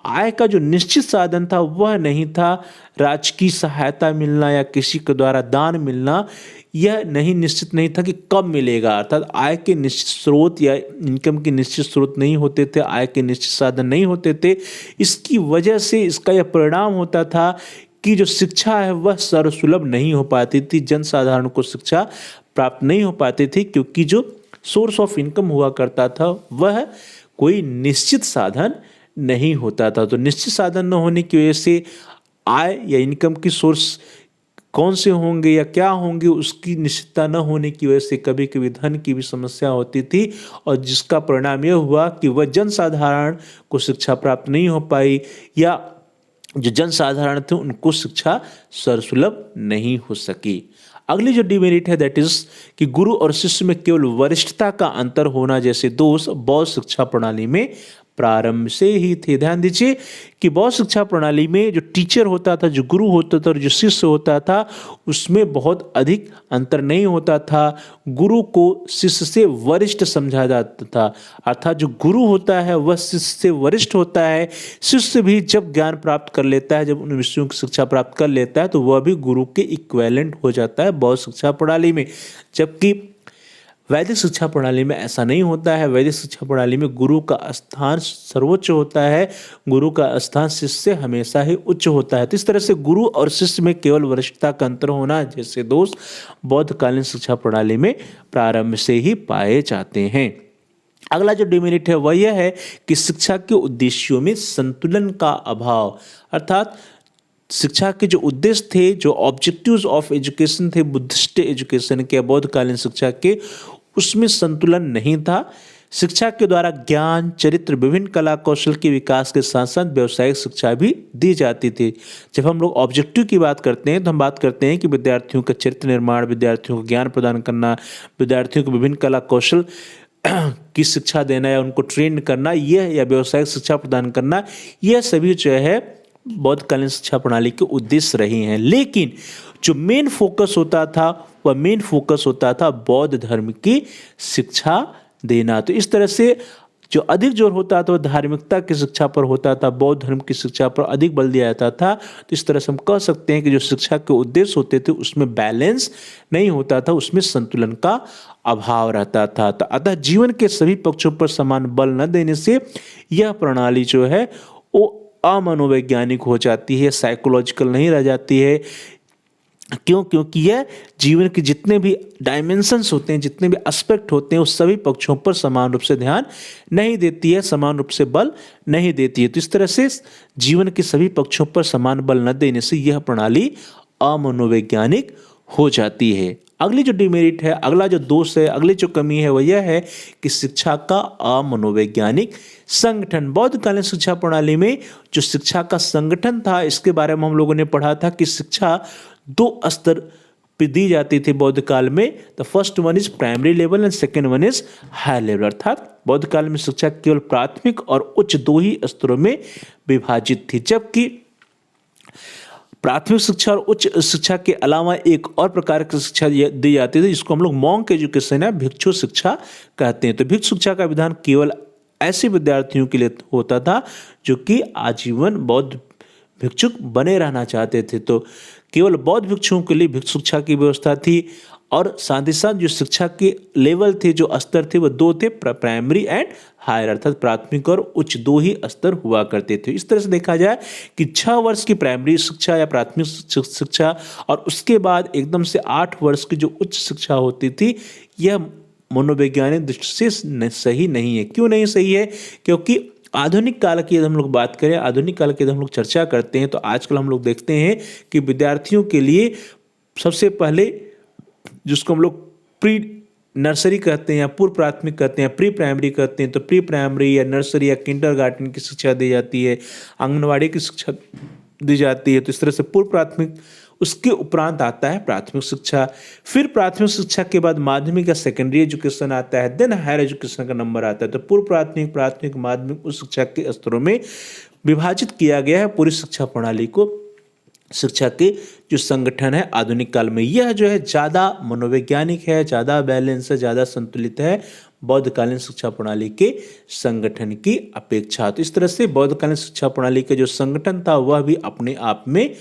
आय का जो निश्चित साधन था वह नहीं था। राजकीय सहायता मिलना या किसी के द्वारा दान मिलना यह नहीं निश्चित नहीं था कि कब मिलेगा, अर्थात आय के निश्चित स्रोत या इनकम के निश्चित स्रोत नहीं होते थे, आय के निश्चित साधन नहीं होते थे। इसकी वजह से इसका यह परिणाम होता था कि जो शिक्षा है वह सर्वसुलभ नहीं हो पाती थी, जनसाधारण को शिक्षा प्राप्त नहीं हो पाती थी, क्योंकि जो सोर्स ऑफ इनकम हुआ करता था वह कोई निश्चित साधन नहीं होता था। तो निश्चित साधन न होने की वजह से आय या इनकम की सोर्स कौन से होंगे या क्या होंगे उसकी निश्चितता न होने की वजह से कभी कभी धन की भी समस्या होती थी, और जिसका परिणाम यह हुआ कि वह जनसाधारण को शिक्षा प्राप्त नहीं हो पाई, या जो जनसाधारण थे उनको शिक्षा सर्वसुलभ नहीं हो सकी। अगली जो डिमेरिट है दैट इज कि गुरु और शिष्य में केवल वरिष्ठता का अंतर होना जैसे दोष बौद्ध शिक्षा प्रणाली में प्रारंभ से ही थे। ध्यान दीजिए कि बौद्ध शिक्षा प्रणाली में जो टीचर होता था, जो गुरु होता था और जो शिष्य होता था, उसमें बहुत अधिक अंतर नहीं होता था। गुरु को शिष्य से वरिष्ठ समझा जाता था, अर्थात जो गुरु होता है वह शिष्य से वरिष्ठ होता है। शिष्य भी जब ज्ञान प्राप्त कर लेता है, जब उन विषयों की शिक्षा प्राप्त कर लेता है, तो वह भी गुरु के इक्विवेलेंट हो जाता है बौद्ध शिक्षा प्रणाली में। जबकि वैदिक शिक्षा प्रणाली में ऐसा नहीं होता है। वैदिक शिक्षा प्रणाली में गुरु का स्थान सर्वोच्च होता है, गुरु का स्थान शिष्य से हमेशा ही उच्च होता है। तो इस तरह से गुरु और शिष्य में केवल वरिष्ठता का अंतर होना जैसे दोष बौद्धकालीन शिक्षा प्रणाली में प्रारंभ से ही पाए जाते हैं। अगला जो डिमेरिट है वह यह है कि शिक्षा के उद्देश्यों में संतुलन का अभाव, अर्थात शिक्षा के जो उद्देश्य थे, जो ऑब्जेक्टिव्स ऑफ एजुकेशन थे बुद्धिस्ट एजुकेशन के, बौद्धकालीन शिक्षा के, उसमें संतुलन नहीं था। शिक्षा के द्वारा ज्ञान, चरित्र, विभिन्न कला कौशल के विकास के साथ साथ व्यावसायिक शिक्षा भी दी जाती थी। जब हम लोग ऑब्जेक्टिव की बात करते हैं तो हम बात करते हैं कि विद्यार्थियों का चरित्र निर्माण, विद्यार्थियों को ज्ञान प्रदान करना, विद्यार्थियों को विभिन्न कला कौशल की शिक्षा देना या उनको ट्रेन करना, यह या व्यावसायिक शिक्षा प्रदान करना, यह सभी जो है बौद्धकालीन शिक्षा प्रणाली के उद्देश्य रही हैं। लेकिन जो मेन फोकस होता था वह मेन फोकस होता था बौद्ध धर्म की शिक्षा देना। तो इस तरह से जो अधिक जोर होता था वह धार्मिकता की शिक्षा पर होता था, बौद्ध धर्म की शिक्षा पर अधिक बल दिया जाता था। तो इस तरह से हम कह सकते हैं कि जो शिक्षा के उद्देश्य होते थे उसमें बैलेंस नहीं होता था, उसमें संतुलन का अभाव रहता था। तो अतः जीवन के सभी पक्षों पर समान बल न देने से यह प्रणाली जो है वो अमनोवैज्ञानिक हो जाती है, साइकोलॉजिकल नहीं रह जाती है। क्यों? क्योंकि यह जीवन के जितने भी डायमेंशंस होते हैं, जितने भी एस्पेक्ट होते हैं, उस सभी पक्षों पर समान रूप से ध्यान नहीं देती है, समान रूप से बल नहीं देती है। तो इस तरह से जीवन के सभी पक्षों पर समान बल न देने से यह प्रणाली अमनोवैज्ञानिक हो जाती है। अगली जो डिमेरिट है, अगला जो दोष है, अगली जो कमी है वह यह है कि शिक्षा का अमनोवैज्ञानिक संगठन। बौद्धकालीन शिक्षा प्रणाली में जो शिक्षा का संगठन था, इसके बारे में हम लोगों ने पढ़ा था कि शिक्षा 2 स्तर पे दी जाती थी बौद्ध काल में। The first one is primary level and second one is high level, अर्थात बौद्ध काल में शिक्षा केवल प्राथमिक और उच्च 2 ही स्तरों में विभाजित थी, जबकि प्राथमिक शिक्षा और उच्च शिक्षा के अलावा एक और प्रकार की शिक्षा दी जाती थी जिसको हम लोग मॉन्क एजुकेशन या भिक्षु शिक्षा कहते हैं। तो भिक्षु शिक्षा का विधान केवल ऐसे विद्यार्थियों के लिए होता था जो कि आजीवन बौद्ध भिक्षुक बने रहना चाहते थे। तो केवल बौद्ध भिक्षुओं के लिए भिक्षु शिक्षा की व्यवस्था थी और साथ ही साथ जो शिक्षा के लेवल थे, जो स्तर थे, वो 2 थे, प्राइमरी एंड हायर, अर्थात प्राथमिक और उच्च 2 ही स्तर हुआ करते थे। इस तरह से देखा जाए कि 6 वर्ष की प्राइमरी शिक्षा या प्राथमिक शिक्षा और उसके बाद एकदम से 8 वर्ष की जो उच्च शिक्षा होती थी, यह मनोवैज्ञानिक दृष्टि से सही नहीं है। क्यों नहीं सही है? क्योंकि आधुनिक काल की यदि हम लोग बात करें, आधुनिक काल की यदि हम लोग चर्चा करते हैं तो आजकल हम लोग देखते हैं कि विद्यार्थियों के लिए सबसे पहले जिसको हम लोग प्री नर्सरी कहते हैं या पूर्व प्राथमिक कहते हैं, प्री प्राइमरी कहते हैं, तो प्री प्राइमरी या नर्सरी या किंडरगार्टन की शिक्षा दी जाती है, आंगनवाड़ी की शिक्षा दी जाती है। तो इस तरह से पूर्व प्राथमिक, उसके उपरांत आता है प्राथमिक शिक्षा, फिर प्राथमिक शिक्षा के बाद माध्यमिक या सेकेंडरी एजुकेशन आता है, देन हायर एजुकेशन का नंबर आता है। तो पूर्व प्राथमिक, प्राथमिक, माध्यमिक, उच्च शिक्षा के स्तरों में विभाजित किया गया है पूरी शिक्षा प्रणाली को। शिक्षा के जो संगठन है आधुनिक काल में, यह जो है ज़्यादा मनोवैज्ञानिक है, ज़्यादा बैलेंस है, ज़्यादा संतुलित है बौद्धकालीन शिक्षा प्रणाली के संगठन की अपेक्षा। तो इस तरह से बौद्धकालीन शिक्षा प्रणाली का जो संगठन था वह भी अपने आप में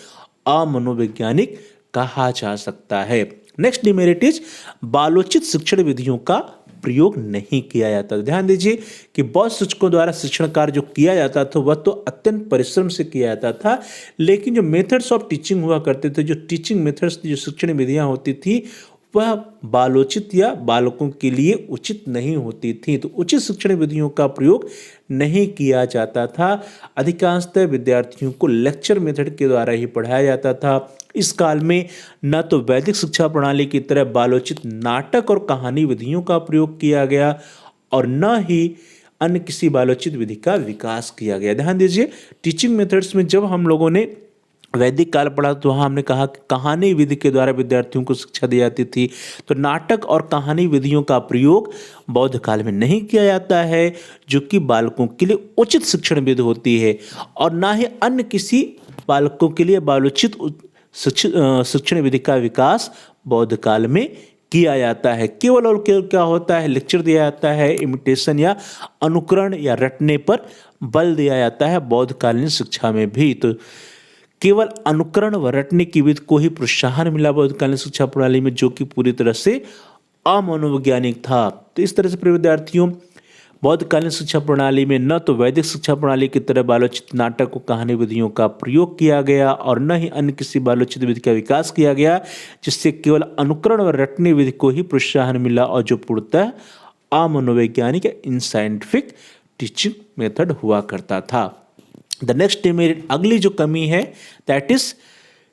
अमनोवैज्ञानिक कहा जा सकता है। नेक्स्ट डिमेरिट इज बालोचित शिक्षण विधियों का प्रयोग नहीं किया जाता। ध्यान दीजिए कि बौद्ध शिक्षकों द्वारा शिक्षण कार्य जो किया जाता था वह तो अत्यंत परिश्रम से किया जाता था, लेकिन जो मेथड्स ऑफ टीचिंग हुआ करते थे, जो टीचिंग मेथड्स, जो शिक्षण विधियां होती थी, वह बालोचित या बालकों के लिए उचित नहीं होती थी। तो उचित शिक्षण विधियों का प्रयोग नहीं किया जाता था। अधिकांशतः विद्यार्थियों को लेक्चर मेथड के द्वारा ही पढ़ाया जाता था। इस काल में न तो वैदिक शिक्षा प्रणाली की तरह बालोचित नाटक और कहानी विधियों का प्रयोग किया गया और न ही अन्य किसी बालोचित विधि का विकास किया गया। ध्यान दीजिए, टीचिंग मेथड्स में जब हम लोगों ने वैदिक काल पढ़ा तो वहाँ हमने कहा कि कहानी विधि के द्वारा विद्यार्थियों को शिक्षा दी जाती थी। तो नाटक और कहानी विधियों का प्रयोग बौद्ध काल में नहीं किया जाता है, जो कि बालकों के लिए उचित शिक्षण विधि होती है, और ना ही अन्य किसी बालकों के लिए बालोचित शिक्षण विधि का विकास बौद्ध काल में किया जाता है। केवल और केवल क्या होता है, लेक्चर दिया जाता है, इमिटेशन या अनुकरण या रटने पर बल दिया जाता है बौद्धकालीन शिक्षा में भी। तो केवल अनुकरण व रटने की विधि को ही प्रोत्साहन मिला बौद्धकालीन शिक्षा प्रणाली में, जो कि पूरी तरह से अमनोवैज्ञानिक था। तो इस तरह से प्रिय विद्यार्थियों, बौद्धकालीन शिक्षा प्रणाली में न तो वैदिक शिक्षा प्रणाली की तरह बालोचित नाटक व कहानी विधियों का प्रयोग किया गया और न ही अन्य किसी बालोचित विधि का विकास किया गया, जिससे केवल अनुकरण व रटने विधि को ही प्रोत्साहन मिला और जो पूर्णतः अमनोवैज्ञानिक या इनसाइंटिफिक टीचिंग मेथड हुआ करता था। द नेक्स्ट डिमेरिट, अगली जो कमी है, दैट इज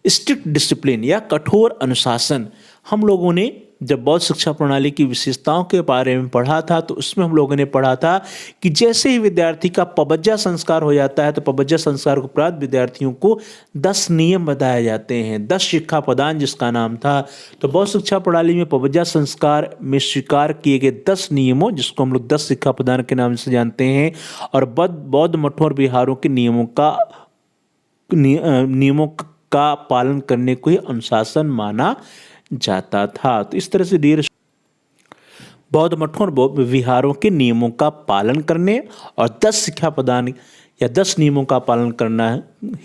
स्ट्रिक्ट डिसिप्लिन या कठोर अनुशासन। हम लोगों ने जब बौद्ध शिक्षा प्रणाली की विशेषताओं के बारे में पढ़ा था तो उसमें हम लोगों ने पढ़ा था कि जैसे ही विद्यार्थी का पबज्जा संस्कार हो जाता है तो पबज्जा संस्कार के उपरांत विद्यार्थियों को 10 नियम बताए जाते हैं, 10 शिक्षा प्रदान जिसका नाम था। तो बौद्ध शिक्षा प्रणाली में पबज्जा संस्कार में स्वीकार किए गए 10 नियमों, जिसको हम लोग 10 शिक्षा प्रदान के नाम से जानते हैं, और बौद्ध मठों और विहारों के नियमों का पालन करने को ही अनुशासन माना जाता था। तो इस तरह से डियर, बौद्ध मठों और बौद्ध विहारों के नियमों का पालन करने और 10 शिक्षा प्रदान या 10 नियमों का पालन करना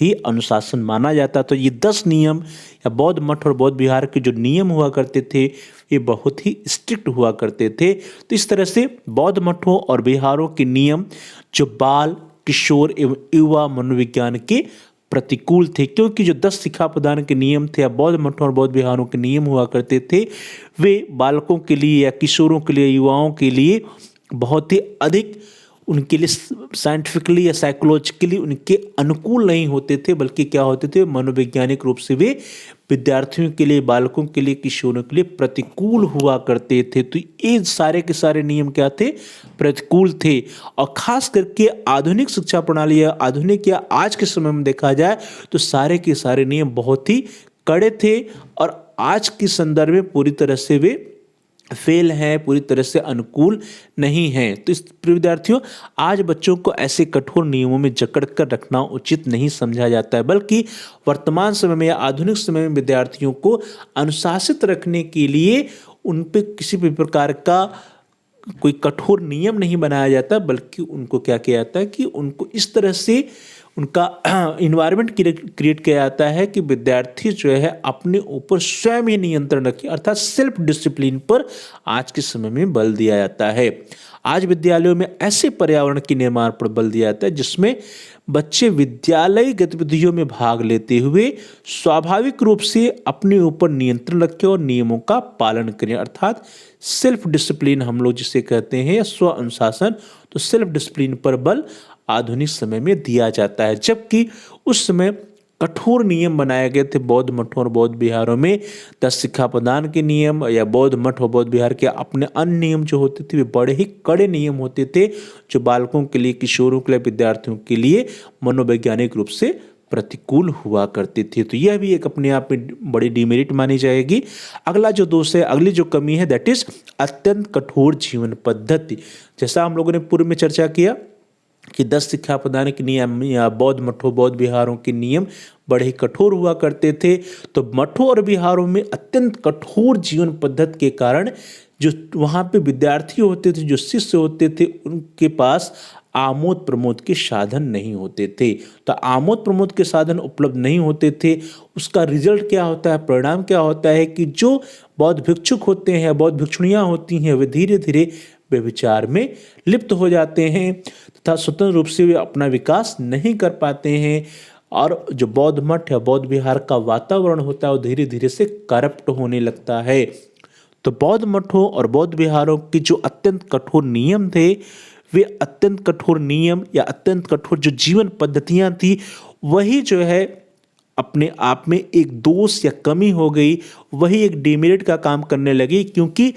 ही अनुशासन माना जाता। तो ये 10 नियम या बौद्ध मठ और बौद्ध विहार के जो नियम हुआ करते थे ये बहुत ही स्ट्रिक्ट हुआ करते थे। तो इस तरह से बौद्ध मठों और विहारों के नियम जो बाल, किशोर एवं युवा मनोविज्ञान के प्रतिकूल थे, क्योंकि जो 10 शिक्षा प्रदान के नियम थे या बौद्ध मठों और बौद्ध विहारों के नियम हुआ करते थे वे बालकों के लिए या किशोरों के लिए, युवाओं के लिए बहुत ही अधिक उनके लिए साइंटिफिकली या साइकोलॉजिकली उनके अनुकूल नहीं होते थे, बल्कि क्या होते थे, मनोवैज्ञानिक रूप से वे विद्यार्थियों के लिए, बालकों के लिए, किशोरों के लिए प्रतिकूल हुआ करते थे। तो ये सारे के सारे नियम क्या थे, प्रतिकूल थे। और खास करके आधुनिक शिक्षा प्रणाली या आधुनिक या आज के समय में देखा जाए तो सारे के सारे नियम बहुत ही कड़े थे और आज के संदर्भ में पूरी तरह से वे फेल हैं, पूरी तरह से अनुकूल नहीं हैं। तो इस विद्यार्थियों, आज बच्चों को ऐसे कठोर नियमों में जकड़ कर रखना उचित नहीं समझा जाता है, बल्कि वर्तमान समय में या आधुनिक समय में विद्यार्थियों को अनुशासित रखने के लिए उन पे किसी भी प्रकार का कोई कठोर नियम नहीं बनाया जाता, बल्कि उनको क्या किया जाता है कि उनको इस तरह से उनका इन्वायरमेंट क्रिएट किया जाता है कि विद्यार्थी जो है अपने ऊपर स्वयं ही नियंत्रण रखे, अर्थात सेल्फ डिसिप्लिन पर आज के समय में बल दिया जाता है। आज विद्यालयों में ऐसे पर्यावरण के निर्माण पर बल दिया जाता है जिसमें बच्चे विद्यालय गतिविधियों में भाग लेते हुए स्वाभाविक रूप से अपने ऊपर नियंत्रण रखें और नियमों का पालन करें, अर्थात सेल्फ डिसिप्लिन हम लोग जिसे कहते हैं, स्व अनुशासन। तो सेल्फ डिसिप्लिन पर बल आधुनिक समय में दिया जाता है, जबकि उस समय कठोर नियम बनाए गए थे बौद्ध मठों और बौद्ध विहारों में। 10 शिक्षा प्रदान के नियम या बौद्ध मठ और बौद्ध विहार के अपने अन्य नियम जो होते थे वे बड़े ही कड़े नियम होते थे, जो बालकों के लिए, किशोरों के लिए, विद्यार्थियों के लिए मनोवैज्ञानिक रूप से प्रतिकूल हुआ करते थे। तो यह भी एक अपने आप में बड़ी डिमेरिट मानी जाएगी। अगला जो दोष है, अगली जो कमी है, दैट इज अत्यंत कठोर जीवन पद्धति। जैसा हम लोगों ने पूर्व में चर्चा किया कि 10 शिक्षा प्रदान के नियम या बौद्ध मठों, बौद्ध विहारों के नियम बड़े ही कठोर हुआ करते थे। तो मठों और विहारों में अत्यंत कठोर जीवन पद्धति के कारण जो वहाँ पे विद्यार्थी होते थे, जो शिष्य होते थे, उनके पास आमोद प्रमोद के साधन नहीं होते थे। तो आमोद प्रमोद के साधन उपलब्ध नहीं होते थे, उसका रिजल्ट क्या होता है, परिणाम क्या होता है कि जो बौद्ध भिक्षुक होते हैं, बौद्ध भिक्षुणियाँ होती हैं, वे धीरे धीरे व्यभिचार में लिप्त हो जाते हैं तथा स्वतंत्र रूप से वे अपना विकास नहीं कर पाते हैं। और जो बौद्ध मठ या बौद्ध विहार का वातावरण होता है वो धीरे धीरे से करप्ट होने लगता है। तो बौद्ध मठों और बौद्ध विहारों के जो अत्यंत कठोर नियम थे, वे अत्यंत कठोर नियम या अत्यंत कठोर जो जीवन पद्धतियां थी, वही जो है अपने आप में एक दोष या कमी हो गई, वही एक डिमेरिट का काम करने लगी, क्योंकि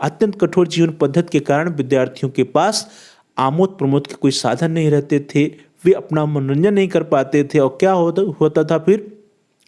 अत्यंत कठोर जीवन पद्धति के कारण विद्यार्थियों के पास आमोद प्रमोद के कोई साधन नहीं रहते थे, वे अपना मनोरंजन नहीं कर पाते थे। और क्या होता था फिर,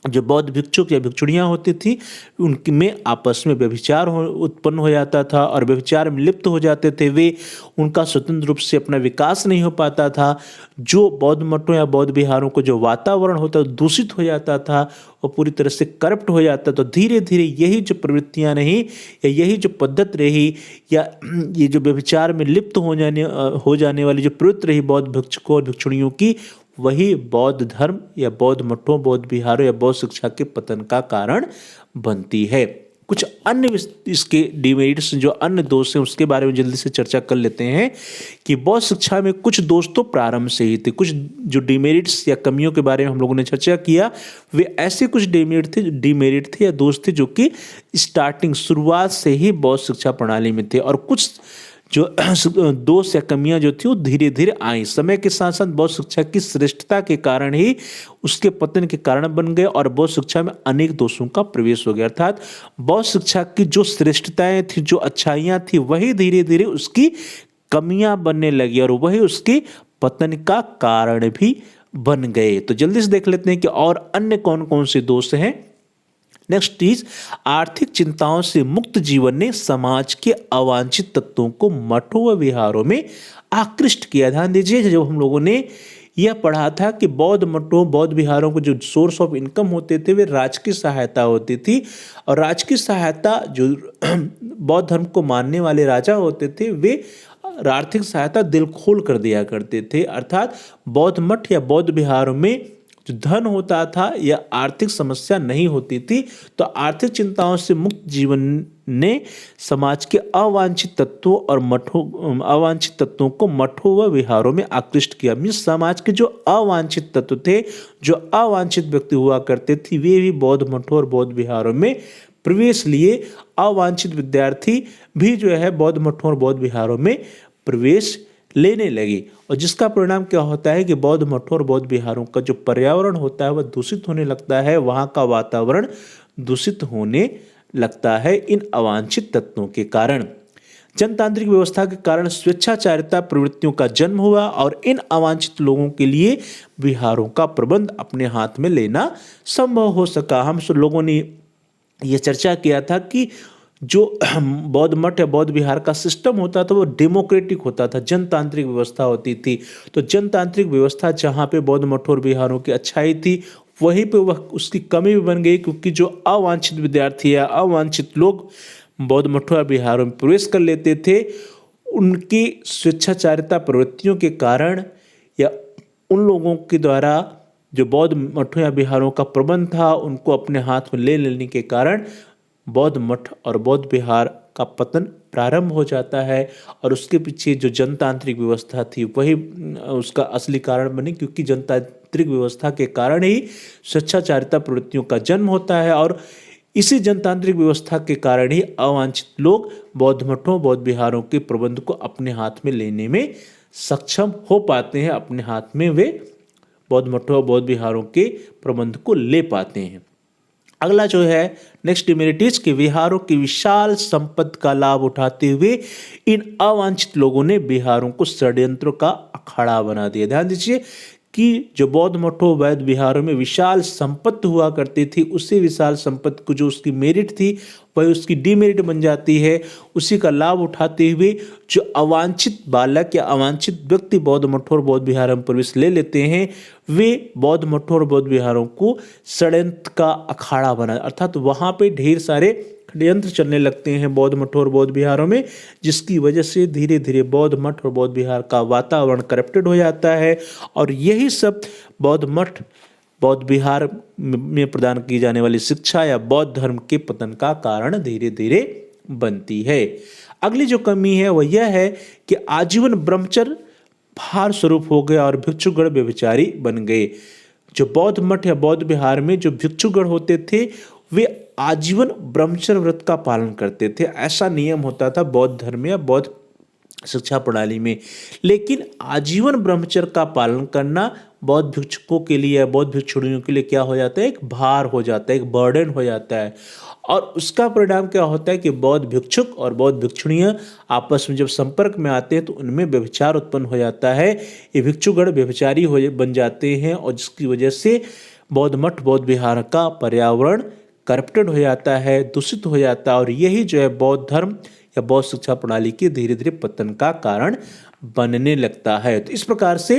जो बौद्ध भिक्षुक या भिक्षुणियाँ होती थी उनके में आपस में व्यभिचार उत्पन्न हो जाता था और व्यभिचार में लिप्त हो जाते थे वे, उनका स्वतंत्र रूप से अपना विकास नहीं हो पाता था। जो बौद्ध मठों या बौद्ध विहारों को जो वातावरण होता दूषित हो जाता था और पूरी तरह से करप्ट हो जाता। तो धीरे धीरे यही जो प्रवृत्तियाँ रही या यही जो पद्धति रही या ये जो व्यभिचार में लिप्त हो जाने वाली जो प्रवृत्ति रही बौद्ध भिक्षुकों और भिक्षुणियों की, वही बौद्ध धर्म या बौद्ध मठों, बौद्ध विहारों या बौद्ध शिक्षा के पतन का कारण बनती है। कुछ अन्य इसके डिमेरिट्स जो अन्य दोष हैं उसके बारे में जल्दी से चर्चा कर लेते हैं कि बौद्ध शिक्षा में कुछ दोष तो प्रारंभ से ही थे। कुछ जो डिमेरिट्स या कमियों के बारे में हम लोगों ने चर्चा किया, वे ऐसे कुछ डिमेरिट थे या दोष थे जो कि स्टार्टिंग शुरुआत से ही बौद्ध शिक्षा प्रणाली में थे, और कुछ जो दोष या कमियां जो थी वो धीरे धीरे आई। समय के साथ साथ बौद्ध शिक्षा की श्रेष्ठता के कारण ही उसके पतन के कारण बन गए और बौद्ध शिक्षा में अनेक दोषों का प्रवेश हो गया। अर्थात बौद्ध शिक्षा की जो श्रेष्ठताएं थी, जो अच्छाइयां थी, वही धीरे धीरे उसकी कमियां बनने लगी और वही उसके पतन का कारण भी बन गए। तो जल्दी से देख लेते हैं कि और अन्य कौन कौन से दोष हैं। नेक्स्ट इज आर्थिक चिंताओं से मुक्त जीवन ने समाज के अवांछित तत्वों को मठों व विहारों में आकृष्ट किया। ध्यान दीजिए, जब हम लोगों ने यह पढ़ा था कि बौद्ध मठों, बौद्ध विहारों को जो सोर्स ऑफ इनकम होते थे वे राजकीय सहायता होती थी, और राजकीय सहायता जो बौद्ध धर्म को मानने वाले राजा होते थे वे आर्थिक सहायता दिल खोल कर दिया करते थे। अर्थात बौद्ध मठ या बौद्ध विहारों में जो धन होता था या आर्थिक समस्या नहीं होती थी, तो आर्थिक चिंताओं से मुक्त जीवन ने समाज के अवांछित तत्वों और अवांछित तत्वों को मठों व विहारों में आकृष्ट किया। मीन्स समाज के जो अवांछित तत्व थे, जो अवांछित व्यक्ति हुआ करते थे, वे भी बौद्ध मठों और बौद्ध विहारों में प्रवेश लिए। अवांछित विद्यार्थी भी जो है बौद्ध मठों और बौद्ध विहारों में प्रवेश लेने लगी, और जिसका परिणाम क्या होता है कि बौद्ध मठों और बौद्ध विहारों का जो पर्यावरण होता है वह दूषित होने लगता है। वहाँ का वातावरण दूषित होने लगता है इन अवांछित तत्वों के कारण। जनतांत्रिक व्यवस्था के कारण स्वेच्छाचारिता प्रवृत्तियों का जन्म हुआ और इन अवांछित लोगों के लिए विहारों का प्रबंध अपने हाथ में लेना संभव हो सका। हम सब लोगों ने यह चर्चा किया था कि जो बौद्ध मठ या बौद्ध विहार का सिस्टम होता था वो डेमोक्रेटिक होता था, जनतांत्रिक व्यवस्था होती थी। तो जनतांत्रिक व्यवस्था जहाँ पे बौद्ध मठों और विहारों की अच्छाई थी, वहीं पे वह उसकी कमी भी बन गई, क्योंकि जो अवांछित विद्यार्थी या अवांछित लोग बौद्ध मठों या विहारों में प्रवेश कर लेते थे, उनकी स्वेच्छाचारिता प्रवृत्तियों के कारण या उन लोगों के द्वारा जो बौद्ध मठों या विहारों का प्रबंध था उनको अपने हाथ में ले लेने के कारण बौद्ध मठ और बौद्ध विहार का पतन प्रारंभ हो जाता है। और उसके पीछे जो जनतांत्रिक व्यवस्था थी वही उसका असली कारण बनी, क्योंकि जनतांत्रिक व्यवस्था के कारण ही स्वेच्छाचारिता प्रवृत्तियों का जन्म होता है, और इसी जनतांत्रिक व्यवस्था के कारण ही अवांछित लोग बौद्ध मठों, बौद्ध विहारों के प्रबंध को अपने हाथ में लेने में सक्षम हो पाते हैं। अपने हाथ में वे बौद्ध मठों और बौद्ध विहारों के प्रबंध को ले पाते हैं। अगला जो है नेक्स्ट डिमेरिटीज के विहारों की विशाल संपत्ति का लाभ उठाते हुए इन अवांछित लोगों ने विहारों को षड्यंत्रों का अखाड़ा बना दिया। ध्यान दीजिए कि जो बौद्ध मठों बौद्ध विहारों में विशाल संपत्ति हुआ करती थी, उसी विशाल संपत्ति को जो उसकी मेरिट थी वह उसकी डीमेरिट बन जाती है। उसी का लाभ उठाते हुए जो अवांछित बालक या अवांछित व्यक्ति बौद्ध मठों और बौद्ध विहारों में प्रवेश ले लेते हैं, वे बौद्ध मठों और बौद्ध विहारों को षड्यंत्र का अखाड़ा बना, अर्थात वहाँ पे ढेर सारे षड्यंत्र चलने लगते हैं बौद्ध मठों और बौद्ध विहारों में, जिसकी वजह से धीरे धीरे बौद्ध मठ और बौद्ध विहार का वातावरण करप्टेड हो जाता है। और यही सब बौद्ध मठ बौद्ध विहार में प्रदान की जाने वाली शिक्षा या बौद्ध धर्म के पतन का कारण धीरे धीरे बनती है। अगली जो कमी है वह यह है कि आजीवन ब्रह्मचर्य भार स्वरूप हो गया और भिक्षुगण व्यभिचारी बन गए। जो बौद्ध मठ या बौद्ध विहार में जो भिक्षुगण होते थे वे आजीवन ब्रह्मचर्य व्रत का पालन करते थे। ऐसा नियम होता था बौद्ध धर्म या बौद्ध शिक्षा प्रणाली में। लेकिन आजीवन ब्रह्मचर्य का पालन करना बौद्ध भिक्षुकों के लिए या बौद्ध भिक्षुणियों के लिए क्या हो जाता है, एक भार हो जाता है, एक बर्डन हो जाता है। और उसका परिणाम क्या होता है कि बौद्ध भिक्षुक और बौद्ध भिक्षुणियां आपस में जब संपर्क में आते हैं तो उनमें व्यभिचार उत्पन्न हो जाता है। ये भिक्षुगण व्यभिचारी बन जाते हैं और जिसकी वजह से बौद्ध मठ बौद्ध विहार का पर्यावरण करप्टेड हो जाता है, दूषित हो जाता है। और यही जो है बौद्ध धर्म या बौद्ध शिक्षा प्रणाली के धीरे धीरे पतन का कारण बनने लगता है। तो इस प्रकार से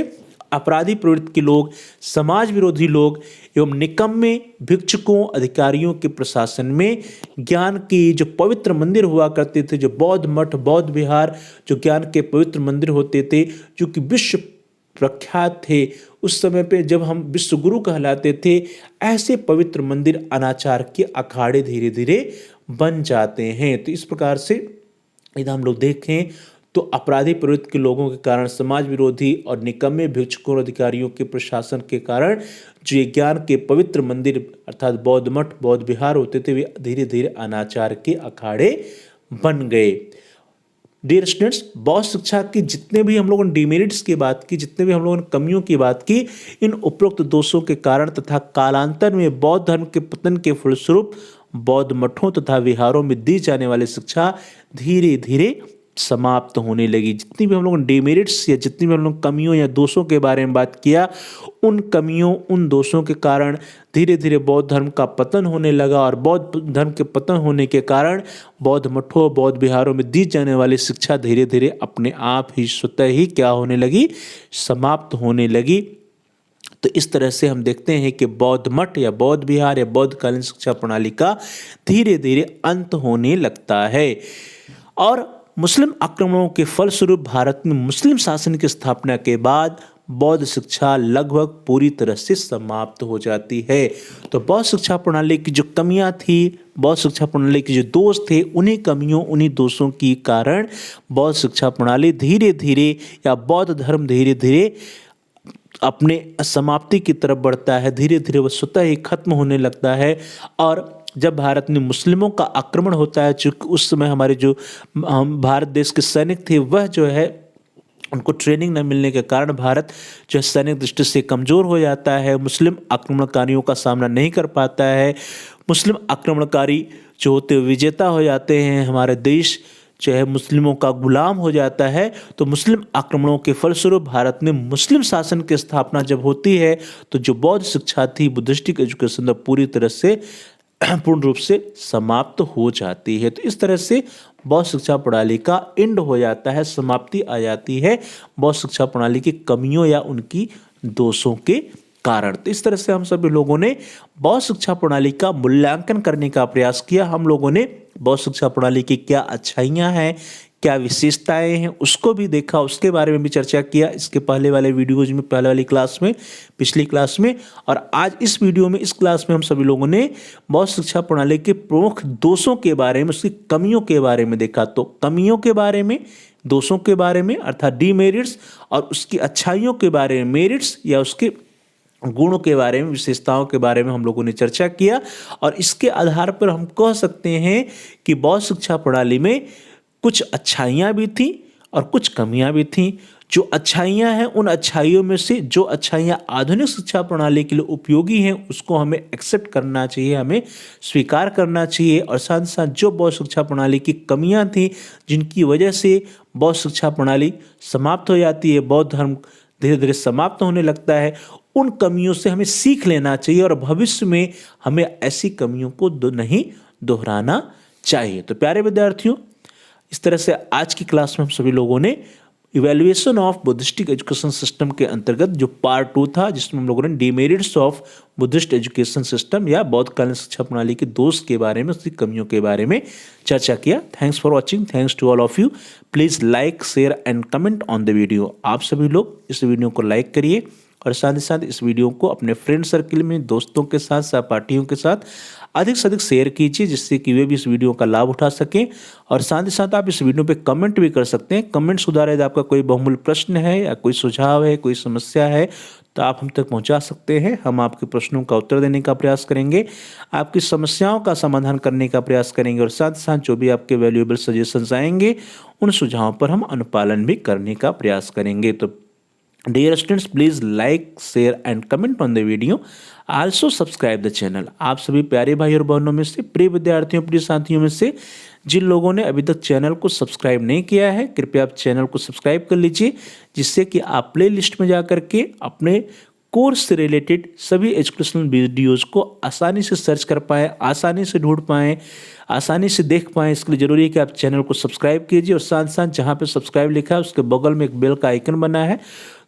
अपराधी प्रवृत्ति के लोग, समाज विरोधी लोग एवं निकम्मे भिक्षुकों, अधिकारियों के प्रशासन में ज्ञान की जो पवित्र मंदिर हुआ करते थे, जो बौद्ध मठ बौद्ध विहार जो ज्ञान के पवित्र मंदिर होते थे, जो कि विश्व प्रख्यात थे उस समय पे, जब हम विश्व गुरु कहलाते थे, ऐसे पवित्र मंदिर अनाचार के अखाड़े धीरे धीरे बन जाते हैं। तो इस प्रकार से यदि हम लोग देखें तो अपराधी प्रवृत्ति के लोगों के कारण, समाज विरोधी और निकम्मे भिक्षुकों और अधिकारियों के प्रशासन के कारण जो ये ज्ञान के पवित्र मंदिर अर्थात बौद्ध मठ, बौद्ध विहार होते थे, वे धीरे धीरे अनाचार के अखाड़े बन गए। डियर स्टूडेंट्स, बौद्ध शिक्षा की जितने भी हम लोगों ने डिमेरिट्स की बात की, जितने भी हम लोगों ने कमियों की बात की, इन उपरोक्त दोषों के कारण तथा कालांतर में बौद्ध धर्म के पतन के फलस्वरूप बौद्ध मठों तथा विहारों में दी जाने वाली शिक्षा धीरे धीरे समाप्त होने लगी। जितनी भी हम लोगों ने डिमेरिट्स या जितनी भी हम लोग कमियों या दोषों के बारे में बात किया, उन कमियों उन दोषों के कारण धीरे धीरे बौद्ध धर्म का पतन होने लगा और बौद्ध धर्म के पतन होने के कारण बौद्ध मठों, बौद्ध विहारों में दी जाने वाली शिक्षा धीरे धीरे अपने आप ही स्वतः ही क्या होने लगी, समाप्त होने लगी। तो इस तरह से हम देखते हैं कि बौद्ध मठ या बौद्ध विहार या बौद्ध कालीन शिक्षा प्रणाली का धीरे धीरे अंत होने लगता है। और मुस्लिम आक्रमणों के फलस्वरूप भारत में मुस्लिम शासन की स्थापना के बाद बौद्ध शिक्षा लगभग पूरी तरह से समाप्त हो जाती है। तो बौद्ध शिक्षा प्रणाली की जो कमियां थी, बौद्ध शिक्षा प्रणाली के जो दोष थे, उन्हीं कमियों उन्हीं दोषों के कारण बौद्ध शिक्षा प्रणाली धीरे धीरे या बौद्ध धर्म धीरे धीरे अपने समाप्ति की तरफ बढ़ता है। धीरे धीरे वह स्वतः ही खत्म होने लगता है। और जब भारत में मुस्लिमों का आक्रमण होता है, चूँकि उस समय हमारे जो हम भारत देश के सैनिक थे, वह जो है उनको ट्रेनिंग न मिलने के कारण भारत जो सैनिक दृष्टि से कमज़ोर हो जाता है, मुस्लिम आक्रमणकारियों का सामना नहीं कर पाता है। मुस्लिम आक्रमणकारी जो होते विजेता हो जाते हैं, हमारे देश जो है मुस्लिमों का गुलाम हो जाता है। तो मुस्लिम आक्रमणों के फलस्वरूप भारत में मुस्लिम शासन की स्थापना जब होती है, तो जो बौद्ध शिक्षा थी, बुद्धिस्टिक एजुकेशन, पूरी तरह से पूर्ण रूप से समाप्त हो जाती है। तो इस तरह से बौद्ध शिक्षा प्रणाली का एंड हो जाता है, समाप्ति आ जाती है बौद्ध शिक्षा प्रणाली की कमियों या उनकी दोषों के कारण। तो इस तरह से हम सभी लोगों ने बौद्ध शिक्षा प्रणाली का मूल्यांकन करने का प्रयास किया। हम लोगों ने बौद्ध शिक्षा प्रणाली की क्या अच्छाइयाँ हैं, क्या विशेषताएं हैं, उसको भी देखा, उसके बारे में भी चर्चा किया इसके पहले वाले वीडियोज में, पहले वाली क्लास में, पिछली क्लास में। और आज इस वीडियो में, इस क्लास में हम सभी लोगों ने बौद्ध शिक्षा प्रणाली के प्रमुख दोषों के बारे में, उसकी कमियों के बारे में देखा। तो कमियों के बारे में, दोषों के बारे में अर्थात डीमेरिट्स, और उसकी अच्छाइयों के बारे में मेरिट्स या उसके गुणों के बारे में, विशेषताओं के बारे में हम लोगों ने चर्चा किया। और इसके आधार पर हम कह सकते हैं कि बौद्ध शिक्षा प्रणाली में कुछ अच्छाइयाँ भी थीं और कुछ कमियाँ भी थीं। जो अच्छाइयाँ हैं, उन अच्छाइयों में से जो अच्छाइयाँ आधुनिक शिक्षा प्रणाली के लिए उपयोगी हैं, उसको हमें एक्सेप्ट करना चाहिए, हमें स्वीकार करना चाहिए। और साथ साथ जो बौद्ध शिक्षा प्रणाली की कमियाँ थीं, जिनकी वजह से बौद्ध शिक्षा प्रणाली समाप्त हो जाती है, बौद्ध धर्म धीरे धीरे समाप्त होने लगता है, उन कमियों से हमें सीख लेना चाहिए और भविष्य में हमें ऐसी कमियों को नहीं दोहराना चाहिए। तो प्यारे विद्यार्थियों, इस तरह से आज की क्लास में हम सभी लोगों ने इवैल्यूएशन ऑफ बुद्धिस्टिक एजुकेशन सिस्टम के अंतर्गत जो पार्ट 2 था, जिसमें हम लोगों ने demerits of Buddhist education system या बौद्ध कालीन शिक्षा प्रणाली के दोष के बारे में, उसकी कमियों के बारे में चर्चा किया। Thanks for watching, thanks to all of you. Please like, share and comment on the video. आप सभी लोग इस वीडियो को लाइक करिए और साथ ही साथ इस वीडियो को अपने फ्रेंड सर्किल में, दोस्तों के साथ, सहपाठियों के साथ अधिक से अधिक शेयर कीजिए, जिससे कि वे भी इस वीडियो का लाभ उठा सकें। और साथ ही साथ आप इस वीडियो पे कमेंट भी कर सकते हैं। कमेंट्स द्वारा यदि आपका कोई बहुमूल्य प्रश्न है या कोई सुझाव है, कोई समस्या है, तो आप हम तक पहुंचा सकते हैं। हम आपके प्रश्नों का उत्तर देने का प्रयास करेंगे, आपकी समस्याओं का समाधान करने का प्रयास करेंगे और साथ साथ जो भी आपके वैल्यूएबल सजेशंस आएंगे, उन सुझावों पर हम अनुपालन भी करने का प्रयास करेंगे। तो dear students, please like, share and comment on the video. Also subscribe the channel. आप सभी प्यारे भाई और बहनों में से, प्रिय विद्यार्थियों, प्रिय साथियों में से जिन लोगों ने अभी तक चैनल को सब्सक्राइब नहीं किया है, कृपया आप चैनल को सब्सक्राइब कर लीजिए, जिससे कि आप प्ले लिस्ट में जा करके अपने कोर्स से रिलेटेड सभी एजुकेशनल वीडियोज़ को आसानी से सर्च कर पाएँ, आसानी से ढूंढ पाएँ, आसानी से देख पाएँ। इसके लिए ज़रूरी है कि आप चैनल को सब्सक्राइब कीजिए और साथ साथ जहाँ पे सब्सक्राइब लिखा है उसके बगल में एक बेल का आइकन बना है,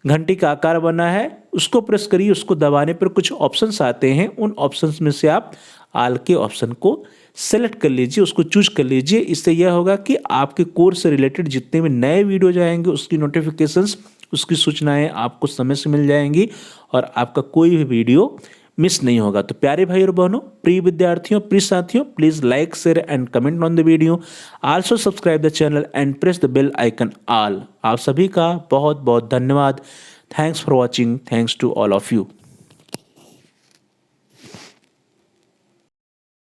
घंटी का आकार बना है, उसको प्रेस करिए। उसको दबाने पर कुछ ऑप्शंस आते हैं, उन ऑप्शंस में से आप आल के ऑप्शन को सेलेक्ट कर लीजिए, उसको चूज कर लीजिए। इससे यह होगा कि आपके कोर्स से रिलेटेड जितने भी नए वीडियो जाएंगे, उसकी नोटिफिकेशंस, उसकी सूचनाएं आपको समय से मिल जाएंगी और आपका कोई भी वीडियो मिस नहीं होगा। तो प्यारे भाई और बहनों, प्रिय विद्यार्थियों, प्रिय साथियों, please like, share and comment on the video. Also subscribe the channel and press the bell icon all. आप सभी का बहुत बहुत धन्यवाद। Thanks for watching. Thanks to all of you.